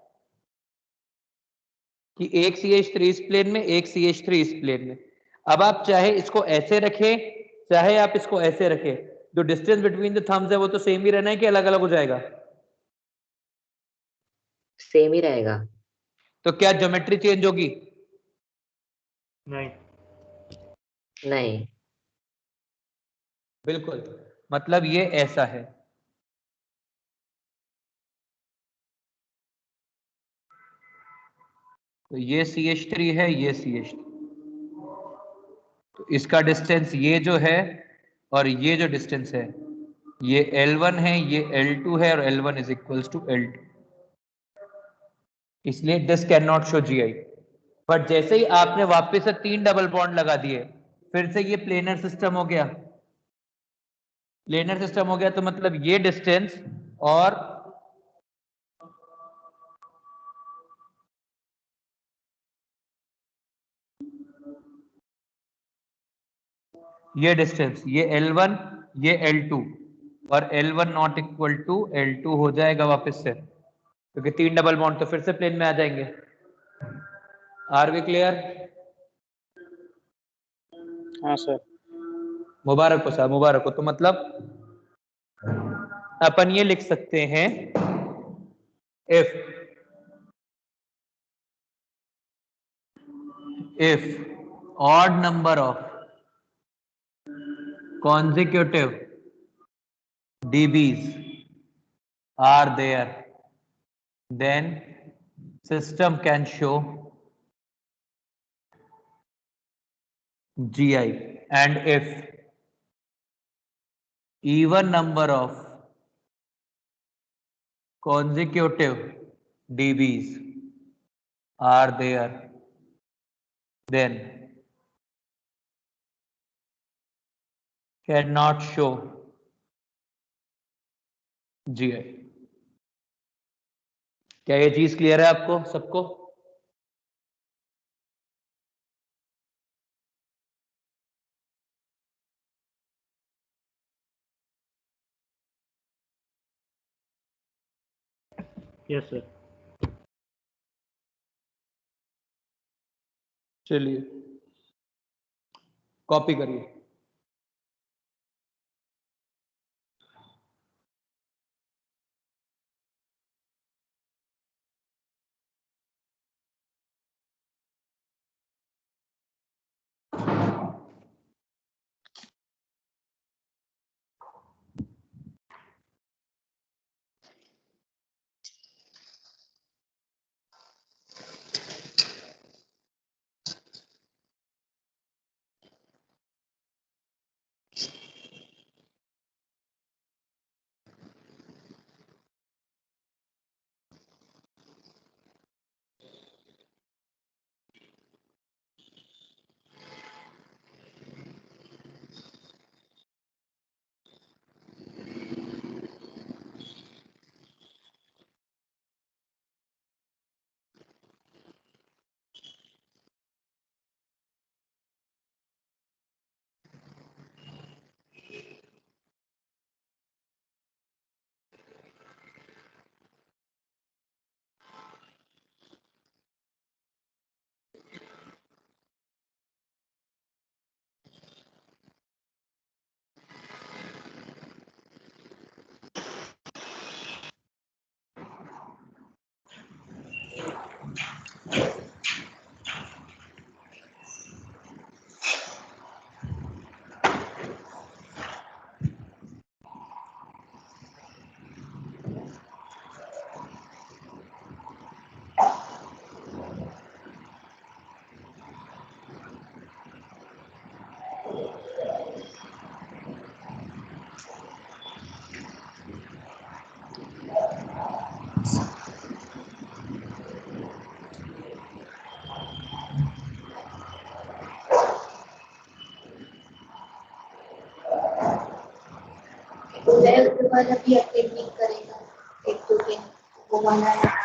कि एक CH3 इस प्लेन में, एक CH3 इस प्लेन में। अब आप चाहे इसको ऐसे रखें, चाहे आप इसको ऐसे रखें, जो डिस्टेंस बिटवीन द थम्स है वो तो सेम ही रहना है कि अलग अलग हो जाएगा? सेम ही रहेगा। तो क्या ज्योमेट्री चेंज होगी? नहीं। नहीं। बिल्कुल, मतलब ये ऐसा है, तो ये CH3 है, ये CH3, तो इसका डिस्टेंस ये जो है और ये जो डिस्टेंस है, ये L1 है, ये L2 है, और L1 is equals to L2, इसलिए this can not show GI। But जैसे ही आपने वापस से 3 डबल बॉन्ड लगा दिए, फिर से ये प्लेनर सिस्टम हो गया। प्लेनर सिस्टम हो गया तो मतलब ये डिस्टेंस और ये डिस्टेंस, ये L1, ये L2, और L1 not equal to L2 हो जाएगा वापस से, क्योंकि 3 डबल बॉन्ड तो फिर से प्लेन में आ जाएंगे। Are we clear? हाँ सर। मुबारक हो साहब, मुबारक हो। तो मतलब अपन ये लिख सकते हैं, if odd number of consecutive dBs are there, then system can show GI, and if even number of consecutive dBs are there, then cannot show GI। क्या ये चीज क्लियर है आपको सबको? Yes sir. चलिए कॉपी करिए। उसके बाद अभी अपडेट नहीं करेगा एक दो दिन वो वाला है।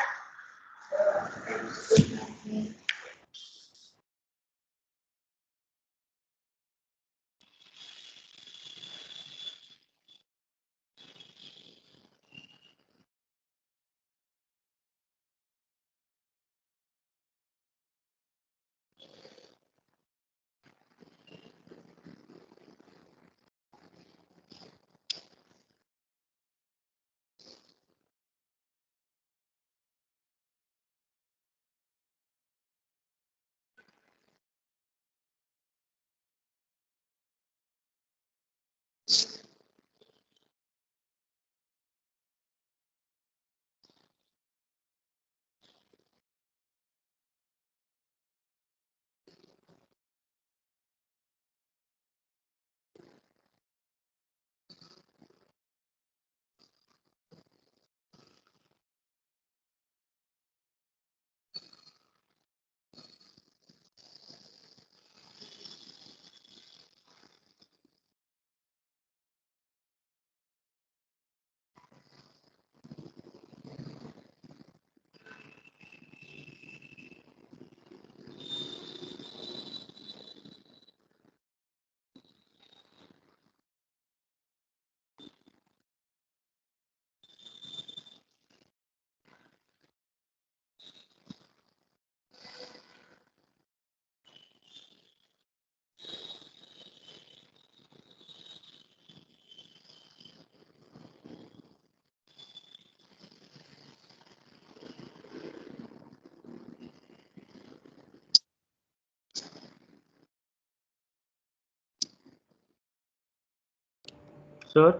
सर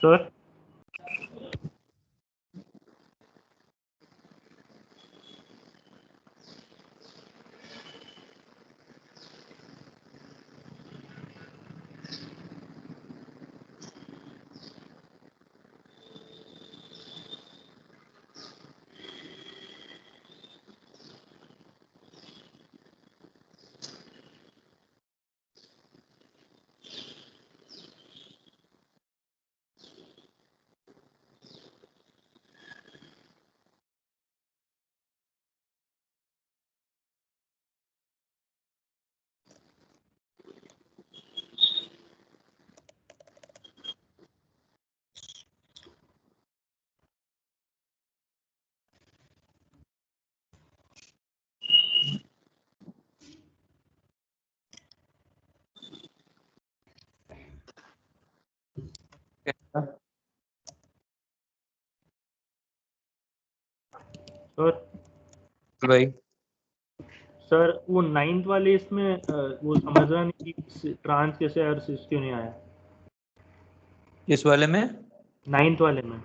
सर सर भाई सर वो 9th वाले इसमें वो समझ रहा नहीं कि ट्रांस कैसे और सिस क्यों नहीं आया इस वाले में 9th वाले में।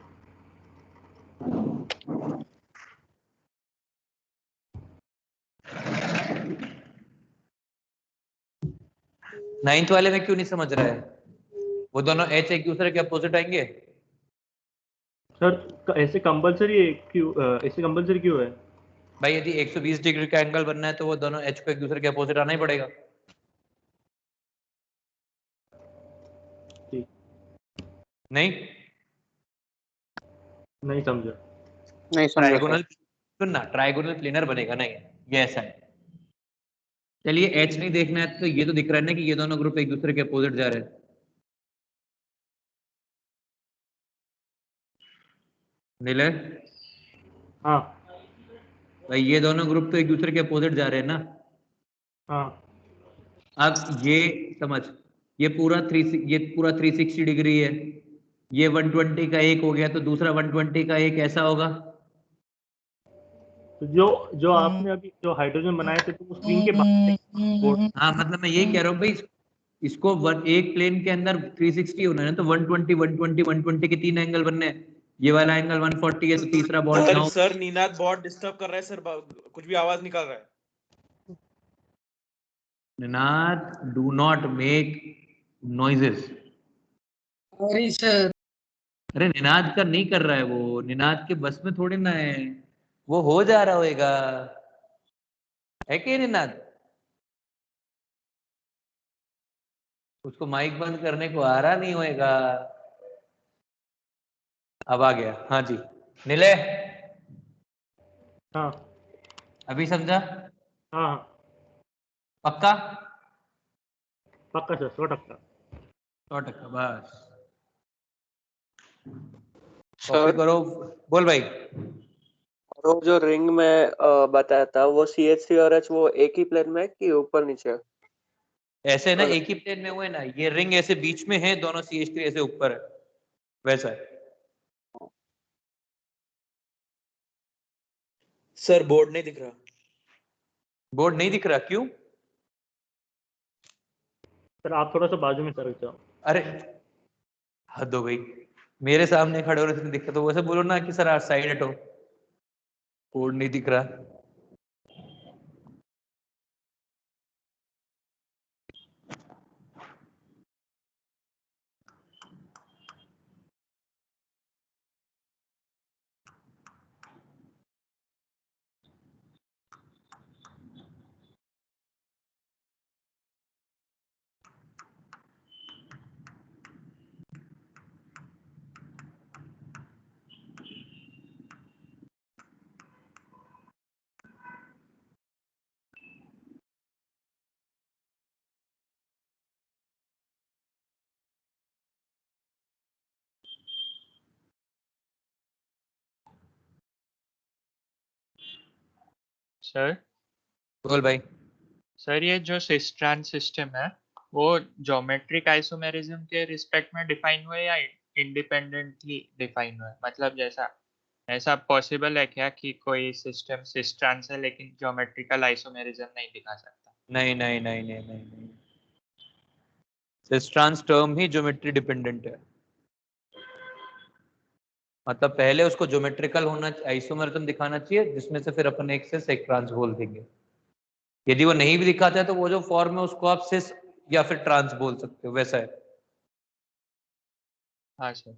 9th वाले में क्यों नहीं समझ रहा है? वो दोनों एच एक दूसरे के अपोजिट आएंगे। सर ऐसे कंपलसरी क्यों है? भाई यदि 120 डिग्री का एंगल बनना है तो वो दोनों एच को एक दूसरे के अपोजिट आना ही पड़ेगा। ठीक नहीं समझा। नहीं समझा ट्राइगोनल सुनना, ट्राइगोनल प्लेनर बनेगा नहीं, ये ऐसा है। चलिए एच नहीं देखना है तो ये तो दिख रहा है ना कि ये दोनों ग्रुप एक दूसरे के अपोजिट जा रहे हैं। नीले हाँ भाई ये दोनों ग्रुप तो एक दूसरे के अपोजिट जा रहे हैं ना। हाँ अब ये समझ, ये पूरा 360 डिग्री है, ये 120 का एक हो गया तो दूसरा 120 का एक ऐसा होगा। तो जो आपने अभी जो हाइड्रोजन बनाए थे तो वो स्क्रीन के बाहर। हाँ मतलब मैं यही कह रहा हूँ भाई, इसको एक प्लेन के अंदर 360 होना है तो 120 120 120 के 3 एंगल बनने हैं। ये वाला एंगल 140 है तो तीसरा बॉन्ड सर यहाँ सर नीनाद बहुत डिस्टर्ब कर रहा है सर, कुछ भी आवाज निकाल रहा है। Ninad, do not make noises. Sorry sir. अरे निनाद का नहीं कर रहा है वो, निनाद के बस में थोड़ी ना है, वो हो जा रहा होएगा, है कि निनाद? उसको माइक बंद करने को आ रहा नहीं होएगा। अब आ गया, हाँ जी निलय। हाँ अभी समझा? हाँ पक्का? पक्का सर 100%। 100% बस। कॉपी सर करो। बोल भाई। और वो जो रिंग में बताया था वो CH3 और H वो एक ही प्लेन में है कि ऊपर नीचे? ऐसे ना एक ही प्लेन में हुए ना, ये रिंग ऐसे बीच में है, दोनों CH3 ऐसे ऊपर है, वैसा है। सर बोर्ड नहीं दिख रहा। बोर्ड नहीं दिख रहा क्यों? सर आप थोड़ा सा बाजू में सरक जाओ। अरे हद हो गई, मेरे सामने खड़े होने से नहीं दिखता तो वैसे बोलो ना कि सर आप साइड हटो, बोर्ड नहीं दिख रहा। सर बोल भाई। सर ये जो सिस्ट्रान सिस्टम है वो ज्योमेट्रिक आइसोमेरिज्म के रिस्पेक्ट में डिफाइन हुए या इंडिपेंडेंटली डिफाइन हुए? मतलब जैसा ऐसा पॉसिबल है क्या कि कोई सिस्टम सिस्ट्रान है लेकिन ज्योमेट्रिकल आइसोमेरिज्म नहीं दिखा सकता? नहीं नहीं नहीं नहीं नहीं नहीं, सिस्ट्रांस टर्म ही ज्योमेट्री डिपेंडेंट है। मतलब पहले उसको ज्योमेट्रिकल होना, आइसोमेरिज्म दिखाना चाहिए जिसमें से फिर अपन एक सिस एक ट्रांस बोल देंगे। यदि वो नहीं भी दिखाता है तो वो जो फॉर्म है उसको आप सिस या फिर ट्रांस बोल सकते हो, वैसा है। हाँ सर।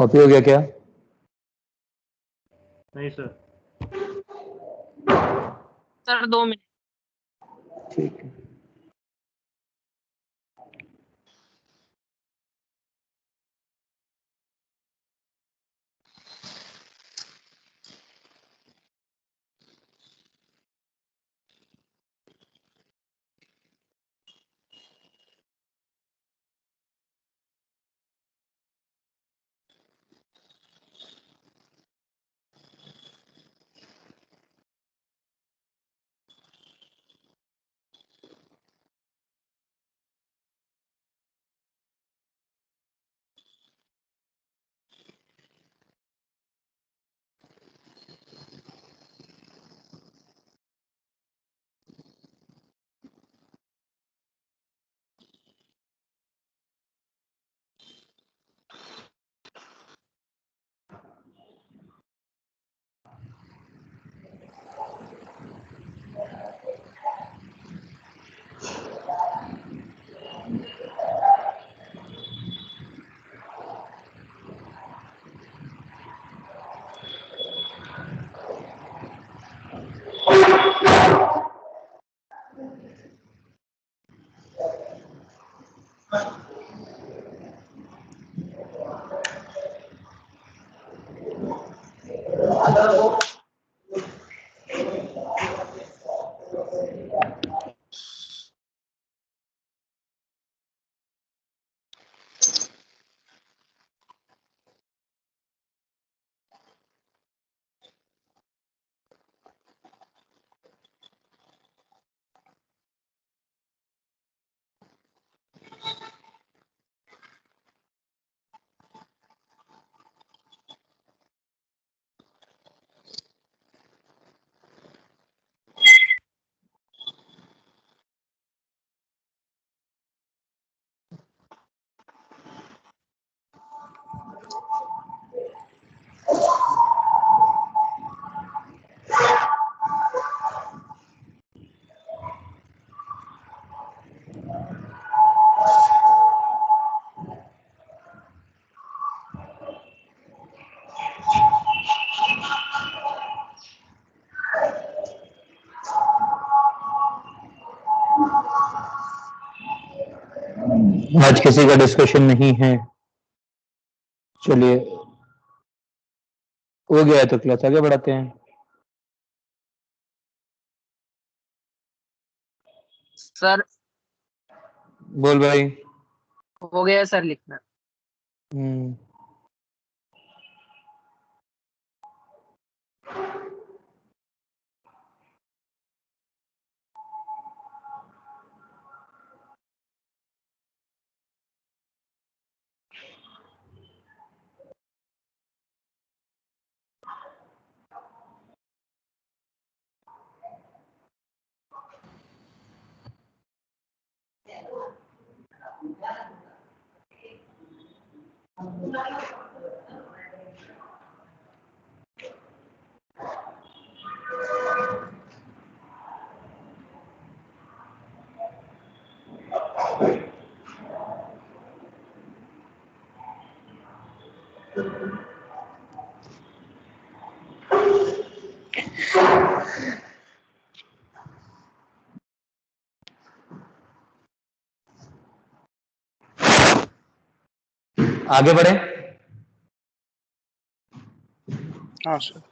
कॉपी हो गया क्या? नहीं सर। Sir 2 minute. ठीक है। आज किसी का डिस्कशन नहीं है। चलिए, हो गया है तो क्लास आगे बढ़ाते हैं। सर बोल भाई। हो गया सर लिखना। हम्म। आगे बढ़े। हाँ सर।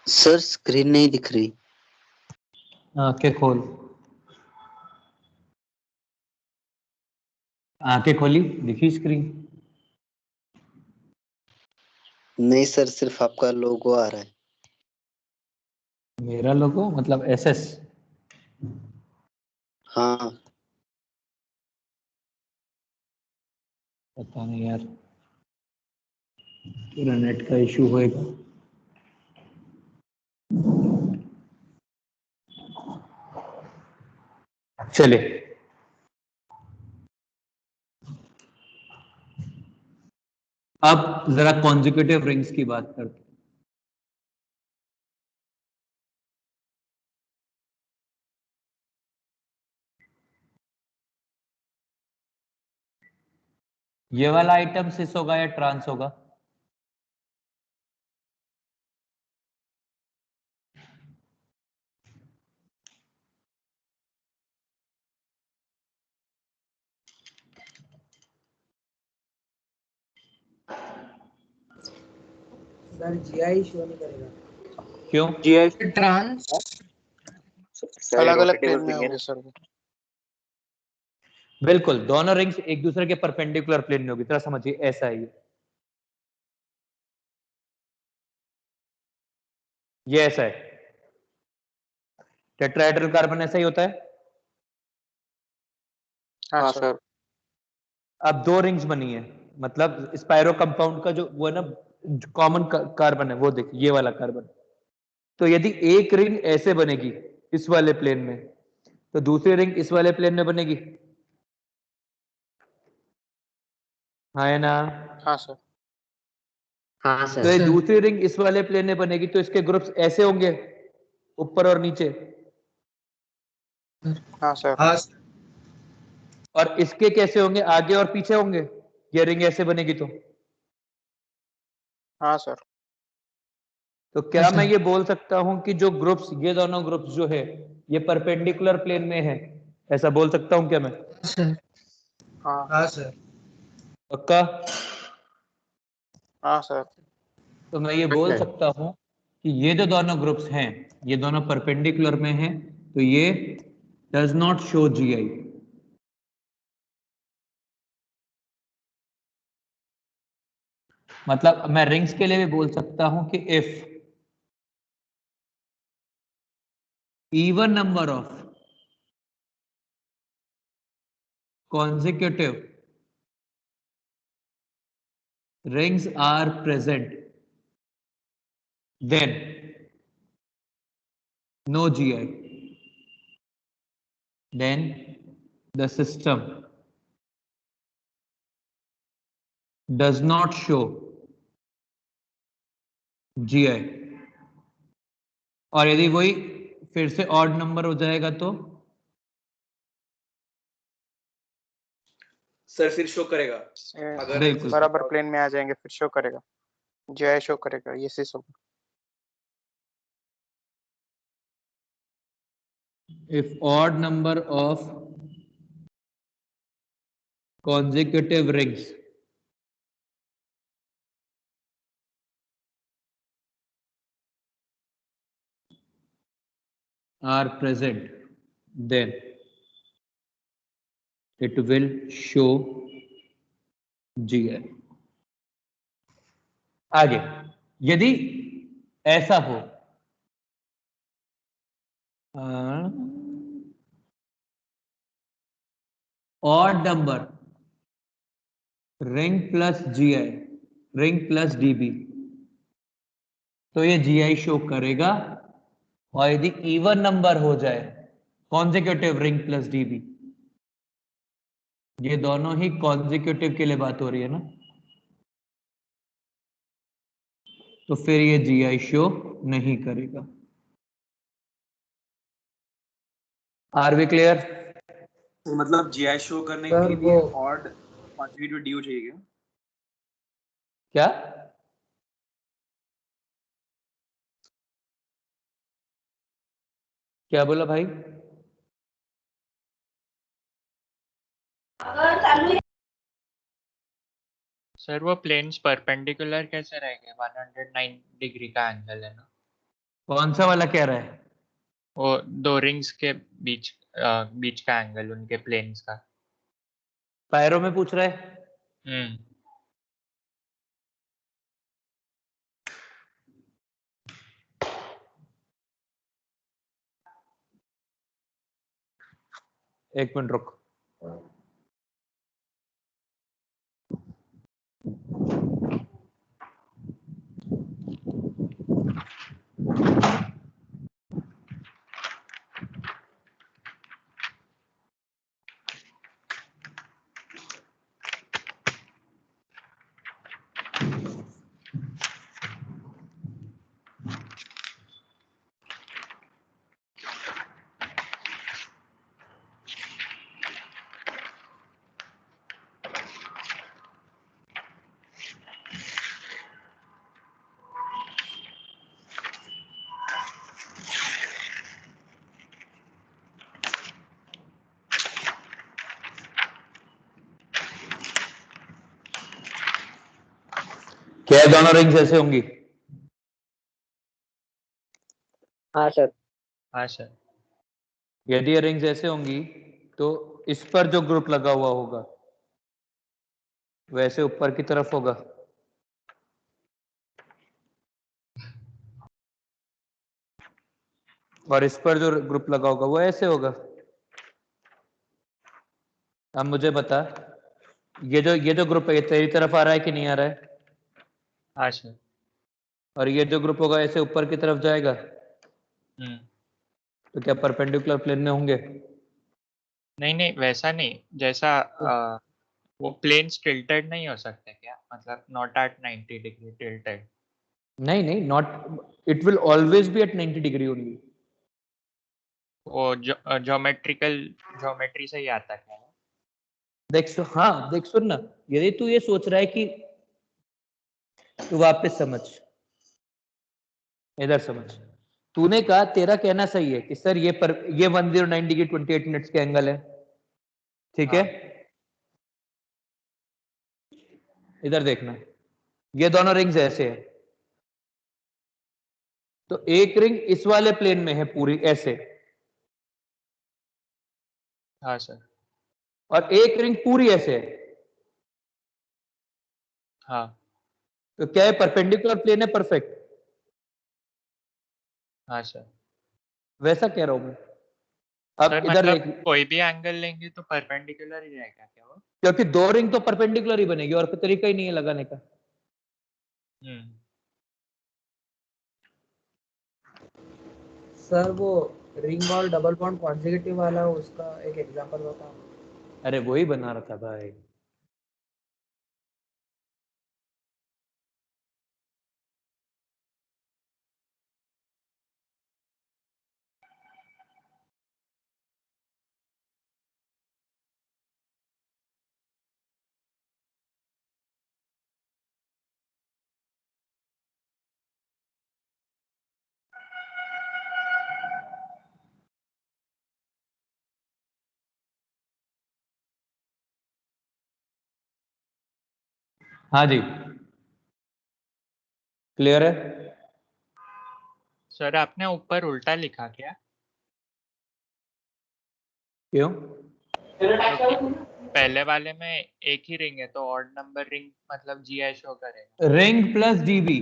सर स्क्रीन नहीं दिख रही। आंखें खोल। आंखें खोली, दिखी स्क्रीन? नहीं सर, सिर्फ आपका लोगो आ रहा है। मेरा लोगो मतलब एसएस? हाँ। पता नहीं यार, पूरा नेट का इशू होएगा। चलिए, अब जरा कॉन्जिक्यूटिव रिंग्स की बात करते हैं। ये वाला आइटम सिस होगा या ट्रांस होगा? सर जीआई शो नहीं करेगा। क्यों? जीआई ट्रांस अलग अलग प्लेन में होंगे सर। बिल्कुल, दोनों रिंग्स एक दूसरे के परपेंडिकुलर प्लेन में होगी। तरह समझिए, ऐसा है ये ऐसा है। टेट्राहेड्रल कार्बन ऐसा ही होता है। हाँ सर। अब दो रिंग्स बनी है, मतलब स्पाइरो कंपाउंड का जो वो है ना, कॉमन कार्बन है, वो देखिए ये वाला कार्बन। तो यदि एक रिंग ऐसे बनेगी इस वाले प्लेन में, तो दूसरी रिंग इस वाले प्लेन में बनेगी। हाँ है ना? हाँ सर। हाँ तो ये सर। दूसरी रिंग इस वाले प्लेन में बनेगी, तो इसके ग्रुप्स ऐसे होंगे, ऊपर और नीचे। हाँ सर। हाँ और इसके कैसे होंगे, आगे और पीछे होंगे। ये रिंग ऐसे बनेगी तो हाँ सर। तो क्या मैं ये बोल सकता हूं कि जो ग्रुप्स, ये दोनों ग्रुप्स जो है ये परपेंडिकुलर प्लेन में है, ऐसा बोल सकता हूं क्या मैं? सर। हाँ हाँ सर। पक्का? हाँ सर। तो मैं ये बोल सकता हूं कि ये जो दोनों ग्रुप्स हैं ये दोनों परपेंडिकुलर में हैं, तो ये डज नॉट शो जीआई। मतलब मैं रिंग्स के लिए भी बोल सकता हूं कि if even number of consecutive rings are present, then no GI. Then the system does not show GI. और यदि वही फिर से ऑड नंबर हो जाएगा तो सर फिर शो करेगा। अगर बिल्कुल बराबर प्लेन में आ जाएंगे फिर शो करेगा, जीआई शो करेगा, ये सिस होगा। if odd number of consecutive rings are present, then it will show GI. आगे यदि ऐसा हो, odd number ring plus GI, ring plus dB, तो ये जीआई शो करेगा। और यदि इवन नंबर हो जाए, कॉन्जिक्यूटिव रिंग प्लस डीबी, ये दोनों ही कॉन्जिक्यूटिव के लिए बात हो रही है ना, तो फिर ये जीआई शो नहीं करेगा। Are we clear? मतलब जीआई शो करने सर, के लिए भी ऑड कॉन्जिक्यूटिव ड्यू चाहिए क्या? क्या बोला भाई? सर वो प्लेन्स परपेंडिकुलर कैसे रहेंगे? 109 डिग्री का एंगल है ना। कौन सा वाला कह रहा है? वो दो रिंग्स के बीच बीच का एंगल उनके प्लेन्स का। पैरों में पूछ रहा है? एक मिनट रुक। क्या दोनों रिंग्स ऐसे होंगी? हाँ सर। हाँ सर। यदि ये रिंग्स ऐसे होंगी तो इस पर जो ग्रुप लगा हुआ होगा वैसे ऊपर की तरफ होगा, और इस पर जो ग्रुप लगा होगा वो ऐसे होगा। अब मुझे बता, ये जो ग्रुप है ये तेरी तरफ आ रहा है कि नहीं आ रहा है? हाँ सर। और ये जो ग्रुप होगा ऐसे ऊपर की तरफ जाएगा, तो क्या परपेंडिकुलर प्लेन में होंगे? नहीं नहीं, वैसा नहीं, जैसा वो प्लेन्स टिल्टेड नहीं हो सकते क्या, मतलब नॉट एट 90 डिग्री टिल्टेड? नहीं, not, it will always be at 90 degree only. वो ज्योमेट्री से ही आता है। देख सुन ना, यदि तू ये सोच रहा है कि तू वापस समझ, इधर समझ, तूने कहा, तेरा कहना सही है कि सर ये 109 डिग्री 28 मिनट्स के एंगल है, ठीक है? इधर देखना, ये दोनों रिंग्स ऐसे हैं, तो एक रिंग इस वाले प्लेन में है पूरी ऐसे, हाँ सर। और एक रिंग पूरी ऐसे है, हाँ। तो क्या है? परपेंडिकुलर प्लेन है, परफेक्ट। हाँ सर। वैसा कह रहा हूं मैं। अब सर इधर मतलब देख, कोई भी एंगल लेंगे तो परपेंडिकुलर ही रहेगा क्या वो? क्योंकि दो रिंग तो परपेंडिकुलर ही बनेगी, और कोई तरीका ही नहीं है लगाने का। सर वो रिंग और डबल बॉन्ड कॉन्जिक्यूटिव वाला उसका एक एग्जांपल बताओ। अरे वही बना रहा था भाई। हाँ जी, क्लियर है? सर आपने ऊपर उल्टा लिखा क्या? क्यों? पहले वाले में एक ही रिंग है तो ऑड नंबर रिंग मतलब GI शो करेगा। Ring plus dB.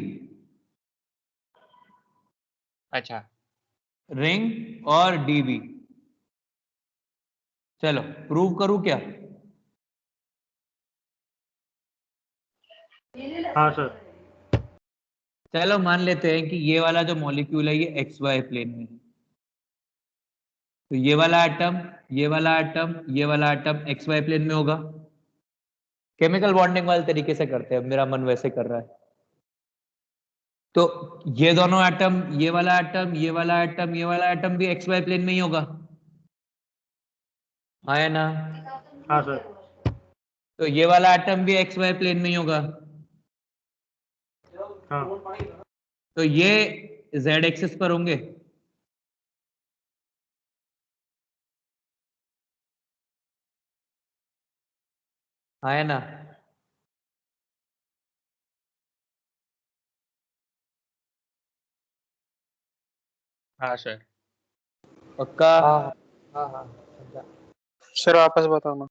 अच्छा। रिंग और डीबी। चलो प्रूव करूं क्या? हाँ सर। चलो मान लेते हैं कि ये वाला जो मॉलिक्यूल है ये एक्स वाई प्लेन में है, तो ये वाला एटम, ये वाला एटम, ये वाला एटम एक्स वाई प्लेन में होगा। केमिकल बॉन्डिंग वाले तरीके से करते हैं, मेरा मन वैसे कर रहा है। तो ये दोनों एटम, ये वाला एटम, ये वाला एटम, ये वाला एटम भी एक्स वाई प्लेन में ही होगा, आया ना? हाँ सर। तो ये वाला एटम भी एक्स वाई प्लेन में ही होगा। हाँ। तो ये जेड एक्सिस पर होंगे। आया ना? हाँ सर। पक्का? हाँ सर वापस बताओ ना।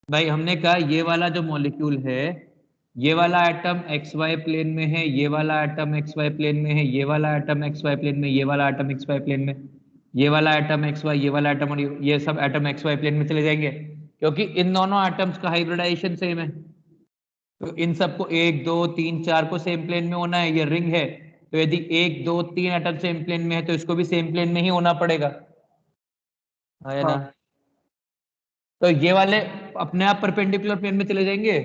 भाई हमने कहा ये वाला जो मॉलिक्यूल है, ये वाला एटम एक्स वाई प्लेन में है, ये वाला एटम एक्स वाई प्लेन में है, ये वाला एटम एक्स वाई प्लेन में, ये वाला एटम एक्स वाई प्लेन में, ये वाला एटम एक्स वाई, ये वाला एटम, और ये सब एटम एक्स वाई प्लेन में चले जाएंगे, क्योंकि इन दोनों एटम्स का हाइब्रिडाइजेशन सेम है। तो इन सबको 1 2 3 4 को सेम प्लेन में होना है, ये रिंग है, तो यदि 1 2 3 एटम सेम प्लेन में है तो इसको भी सेम प्लेन में ही होना पड़ेगा, है ना? तो ये वाले अपने आप परपेंडिकुलर प्लेन में चले जाएंगे।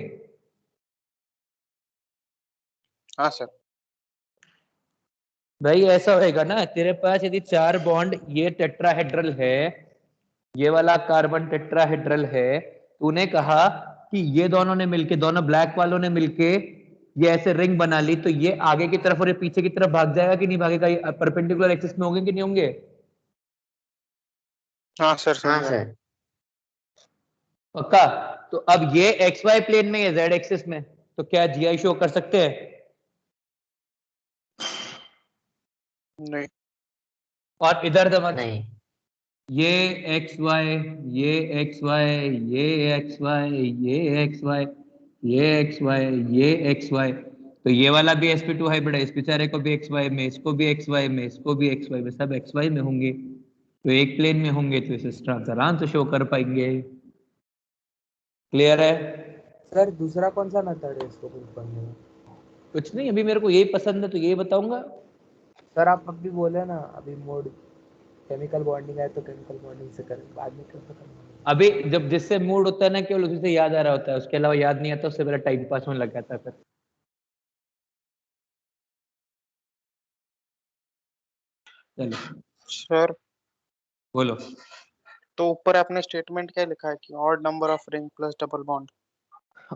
हाँ सर। भाई ऐसा होएगा ना, तेरे पास यदि 4 बॉन्ड, ये टेट्राहेड्रल है, ये वाला कार्बन टेट्राहेड्रल है, तूने कहा कि ये दोनों ने मिलके, दोनों ब्लैक वालों ने मिलके ये ऐसे रिंग बना ली, तो ये आगे की तरफ और ये पीछे की तरफ भाग जाएगा कि नहीं भागेगा? ये परपेंडिकुलर एक्सिस में होंगे कि नहीं होंगे? हाँ सर। हाँ सर। पक्का? तो अब ये एक्स वाई प्लेन में, ये जेड एक्सिस में, तो क्या जीआई शो कर सकते हैं? नहीं। और इधर समझ, नहीं। ये एक्स वाई, ये एक्स वाई, ये एक्स वाई, ये एक्स वाई, ये एक्स वाई, ये एक्स वाई, तो ये वाला भी sp2 हाइब्रिड है, इस बेचारे को भी एक्स वाई में, इसको भी एक्स वाई में, इसको भी एक्स वाई में, सब एक्स वाई में होंगे, तो एक प्लेन में होंगे तो इसे ट्रांसफर आराम से शो कर पाएंगे। क्लियर है? सर दूसरा कौन सा मेथड है इसको प्रूव करने में? कुछ नहीं, अभी मेरे को यही पसंद है तो यही बताऊंगा। सर आप अभी बोले ना, अभी मोड केमिकल बॉन्डिंग है तो केमिकल बॉन्डिंग से करें, बाद में क्यों करना? अभी जब जिससे मूड होता है ना, केवल उसी से याद आ रहा होता है, उसके अलावा याद नहीं आता, उससे मेरा टाइम पास होने लग जाता है फिर। चलो सर बोलो। तो ऊपर आपने स्टेटमेंट क्या लिखा है कि odd number of ring plus double bond?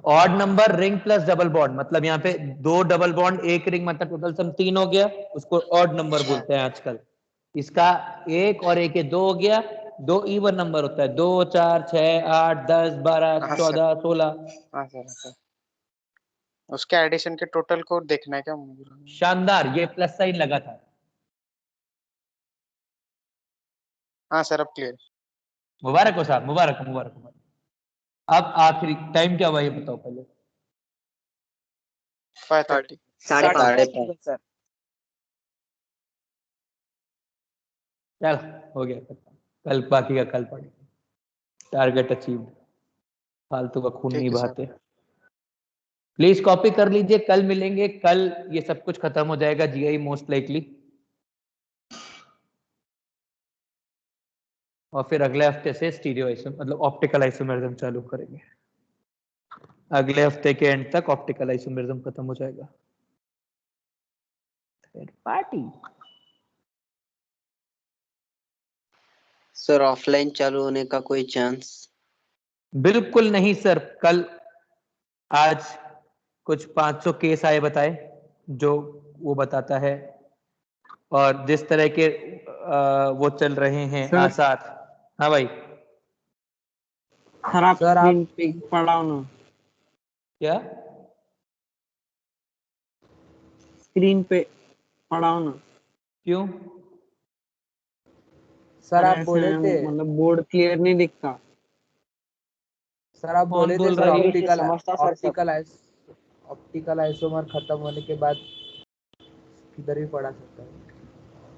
Odd number ring plus double bond, मतलब यहाँ पे 2 डबल बॉन्ड 1 रिंग, मतलब टोटल सम 3 हो गया, उसको ऑड नंबर बोलते हैं आजकल। इसका 1 और 1 2 हो गया, 2 इवन नंबर होता है, 2 4 6 8 10 12 हाँ 14 16। हाँ सर, उसके एडिशन के टोटल को देखना है क्या मुझे? शानदार, ये प्लस साइन लगा था। हाँ सर, अब क्लियर। मुबारक हो साहब, मुबारक हो, मुबारक हो। अब आखिरी टाइम क्या हुआ ये बताओ पहले। 5:30। 5:30 सर। चल हो गया, कल बाकी का कल पढ़ेंगे। टारगेट अचीव, फालतू का खून नहीं ठीक है सर। बहाते। प्लीज कॉपी कर लीजिए, कल मिलेंगे, कल ये सब कुछ खत्म हो जाएगा जीआई मोस्ट लाइकली, और फिर अगले हफ्ते से स्टीरियो मतलब ऑप्टिकल आइसोमेरिज्म चालू करेंगे। अगले हफ्ते के एंड तक ऑप्टिकल आइसोमेरिज्म खत्म हो जाएगा, फिर पार्टी। सर ऑफलाइन चालू होने का कोई चांस? बिल्कुल नहीं सर। कल आज कुछ 500 केस आए बताए, जो वो बताता है, और जिस तरह के वो चल रहे हैं सर। आसार। हाँ भाई। सर आप स्क्रीन पे पढ़ाओ ना। क्या स्क्रीन पे पढ़ाओ ना। क्यों सर? आप बोले थे, मतलब बोर्ड क्लियर नहीं दिखता। सर आप कौन बोले थे बोल सर रहा है? ऑप्टिकल आइसोमर खत्म होने के बाद किधर भी पढ़ा सकता है।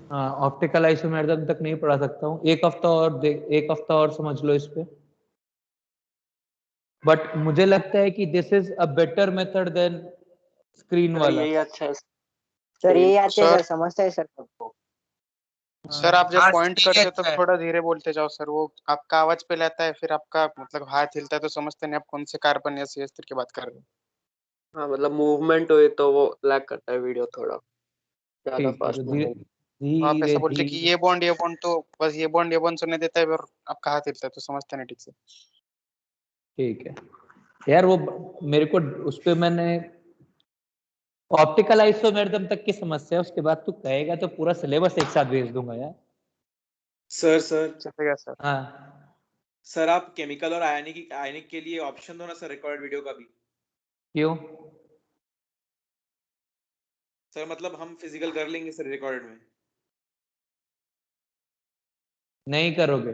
हाँ, ऑप्टिकल आइसोमेरिज्म तक नहीं पढ़ा सकता हूँ, एक हफ्ता और एक हफ्ता और समझ लो इस पे। बट मुझे लगता है कि this is a better method than screen वाला। यही अच्छा है सर, यही अच्छा है सर। सर, समझता है सर सबको। सर आप जब हाँ, पॉइंट ठीक है करते हो तो सर। थोड़ा धीरे बोलते जाओ सर, वो आपका आवाज पे लेता है, फिर आपका मतलब हाथ हिलता है तो समझते नहीं आप कौन से कार्बन या CH3 की बात कर रहे हो। हाँ मतलब मूवमेंट हुई तो वो लैग करता है वीडियो थोड़ा, ज्यादा ठीक है, फास्ट तो मूवमेंट। तो आप धीरे ऐसा बोलते कि धीरे ये बॉन्ड तो बस ये बॉन्ड सुनने देता है और आपका हाथ हिलता है तो समझते नहीं ठीक से। ठीक है यार, वो मेरे को उस पे मैंने ऑप्टिकल आइसोमेरिज्म तक की समस्या है, उसके बाद तू कहेगा तो पूरा सिलेबस एक साथ भेज दूंगा यार। सर चलेगा सर। हाँ सर आप केमिकल और आयनिक के लिए ऑप्शन दो ना सर, रिकॉर्ड वीडियो का भी। क्यों? सर मतलब हम फिजिकल कर लेंगे सर रिकॉर्ड में। नहीं करोगे?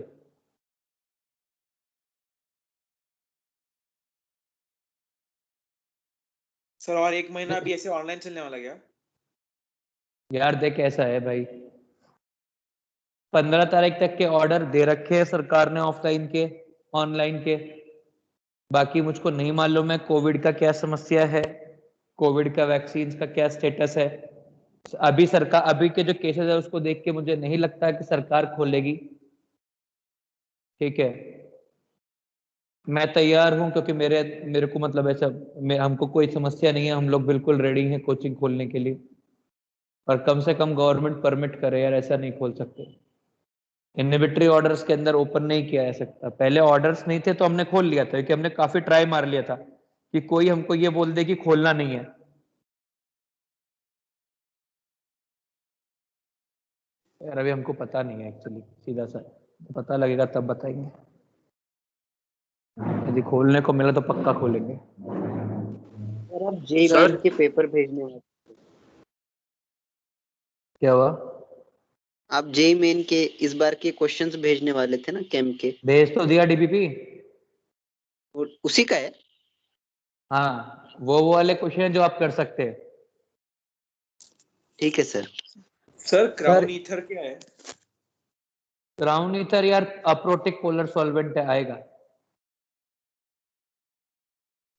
सर और 1 महीना अभी ऐसे ऑनलाइन चलने वाला क्या? यार देख ऐसा है भाई, 15 तारीख तक के ऑर्डर दे रखे हैं सरकार ने ऑफलाइन के, ऑनलाइन के। बाकी मुझको नहीं मालूम है कोविड का क्या समस्या है, कोविड का वैक्सीन का क्या स्टेटस है। अभी सरकार, अभी के जो केसेस है उसको देख के मुझे नहीं लगता कि सरकार खोलेगी। ठीक है, मैं तैयार हूं, क्योंकि मेरे को मतलब ऐसा, हमको कोई समस्या नहीं है, हम लोग बिल्कुल रेडी हैं कोचिंग खोलने के लिए। और कम से कम गवर्नमेंट परमिट करे यार, ऐसा नहीं खोल सकते। इनहिबिटरी ऑर्डर्स के अंदर ओपन नहीं किया जा सकता। पहले ऑर्डर्स नहीं थे तो हमने खोल लिया था, क्योंकि हमने काफी ट्राई मार लिया था कि कोई हमको ये बोल दे कि खोलना नहीं है। यार अभी हमको पता नहीं है एक्चुअली, सीधा सा पता लगेगा तब बताएंगे। यदि खोलने को मिला तो पक्का खोलेंगे। सर आप जेई के पेपर भेजने वाले। क्या हुआ? आप जेई मेन के इस बार के क्वेश्चंस भेजने वाले थे ना केम के? भेज तो दिया डीपीपी। उसी का है? हाँ वो वाले क्वेश्चन जो आप कर सकते हैं। ठीक है सर। सर क्राउन ईथर क्या है? क्राउन ईथर यार अप्रोटिक पोलर सॉल्वेंट आएगा।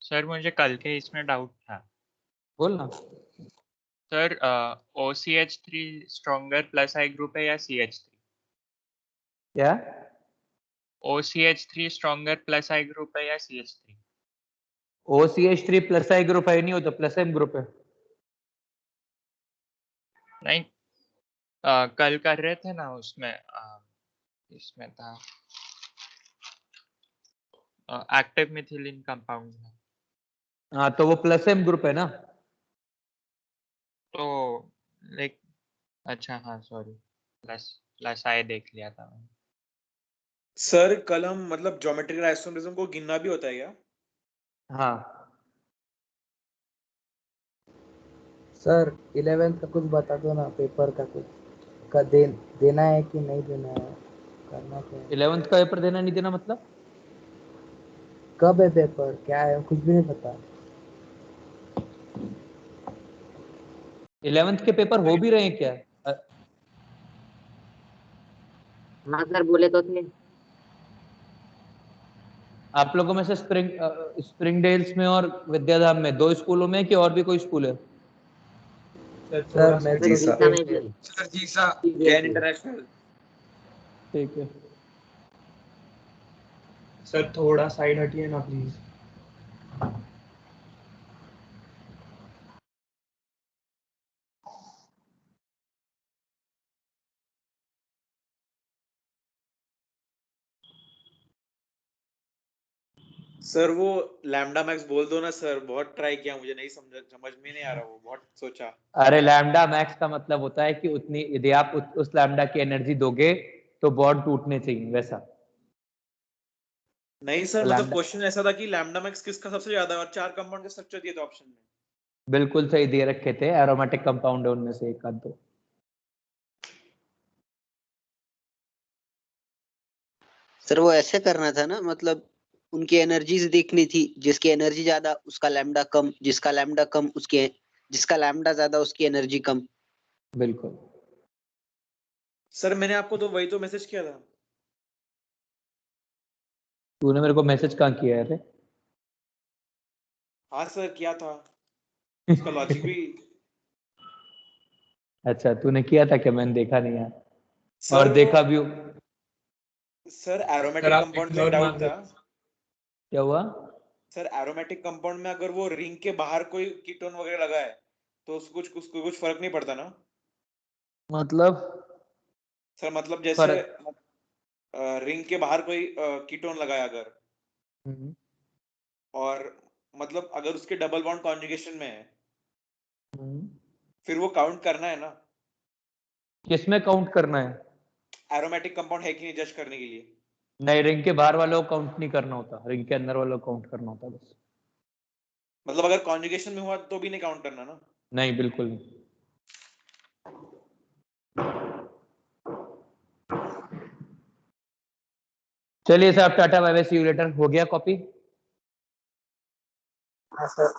सर मुझे कल के इसमें डाउट था। बोल ना। सर OCH3 स्ट्रॉन्गर प्लस आई ग्रुप है या CH3? क्या? OCH3 स्ट्रॉन्गर प्लस आई ग्रुप है या CH3? OCH3 प्लस आई ग्रुप है, नहीं होता प्लस एम ग्रुप है। नहीं कल कर रहे थे ना उसमें इसमें था एक्टिव मिथिलीन कंपाउंड में। हाँ तो वो प्लस एम ग्रुप है ना। तो लाइक अच्छा हाँ सॉरी प्लस प्लस आई देख लिया था मैंने। सर कल हम मतलब ज्योमेट्रिकल आइसोमरिज्म को गिनना भी होता है क्या? हाँ सर 11th का कुछ बता दो ना, पेपर का कुछ का देना है कि नहीं देना है, करना क्या है? 11th का पेपर देना नहीं देना मतलब? कब है पेपर, क्या है, कुछ भी नहीं पता। 11th के पेपर हो भी रहे हैं क्या? हाँ सर बोले तो थे। आप लोगों में से स्प्रिंग डेल्स में और विद्याधाम में 2 स्कूलों में कि और भी कोई स्कूल है? सर मैं तो जीसा में भी। सर जीसा कैन इंटरनेशनल। ठीक है सर थोड़ा साइड हटिए ना प्लीज। सर वो लैम्डा मैक्स बोल दो ना सर, बहुत ट्राई किया, मुझे नहीं समझ में नहीं आ रहा, वो बहुत सोचा। अरे लैम्डा मैक्स का मतलब होता है कि उतनी यदि आप उस लैम्डा की एनर्जी दोगे तो बॉन्ड टूटने चाहिए, वैसा। नहीं सर तो मतलब लैम्डा क्वेश्चन ऐसा था कि लैम्डा मैक्स किसका सबसे ज्यादा है और 4 कंपाउंड का स्ट्रक्चर दिया था ऑप्शन में। बिल्कुल सही दे रखे थे, एरोमेटिक कंपाउंड है उनमें से एक आध दो। सर वो ऐसे करना था ना, मतलब उनकी एनर्जीज देखनी थी, जिसकी एनर्जी ज्यादा उसका लैम्डा कम, जिसका लैम्डा कम उसकी, जिसका लैम्डा ज्यादा उसकी एनर्जी कम। बिल्कुल। सर मैंने आपको तो वही तो मैसेज किया था। तूने मेरे को मैसेज कहाँ किया है रे? हाँ सर किया था, उसका लॉजिक भी। अच्छा तूने किया था क्या? मैंने देखा नहीं यार। सर और वो देखा भी। सर एरोमेटिक कंपाउंड में एक डाउट था। क्या हुआ? सर एरोमेटिक कंपाउंड में अगर वो रिंग के बाहर कोई कीटोन वगैरह लगा है तो उसको कुछ फर्क नहीं पड़ता ना? मतलब सर मतलब जैसे फर्क। रिंग के बाहर कोई कीटोन लगाया अगर, हम्म, और मतलब अगर उसके डबल बॉन्ड कॉन्जुगेशन में है, हम्म। फिर वो काउंट करना है ना? किसमें काउंट करना है? एरोमेटिक कंपाउंड है कि नहीं जज करने के लिए। नहीं, रिंग के बाहर वालों को काउंट नहीं करना होता, रिंग के अंदर वालों को काउंट करना होता बस। मतलब अगर कॉन्जुगेशन में हुआ तो भी नहीं काउंट करना ना? नहीं बिल्कुल नहीं। चलिए साहब, tata bye bye, see you later. हो गया कॉपी? हाँ सर।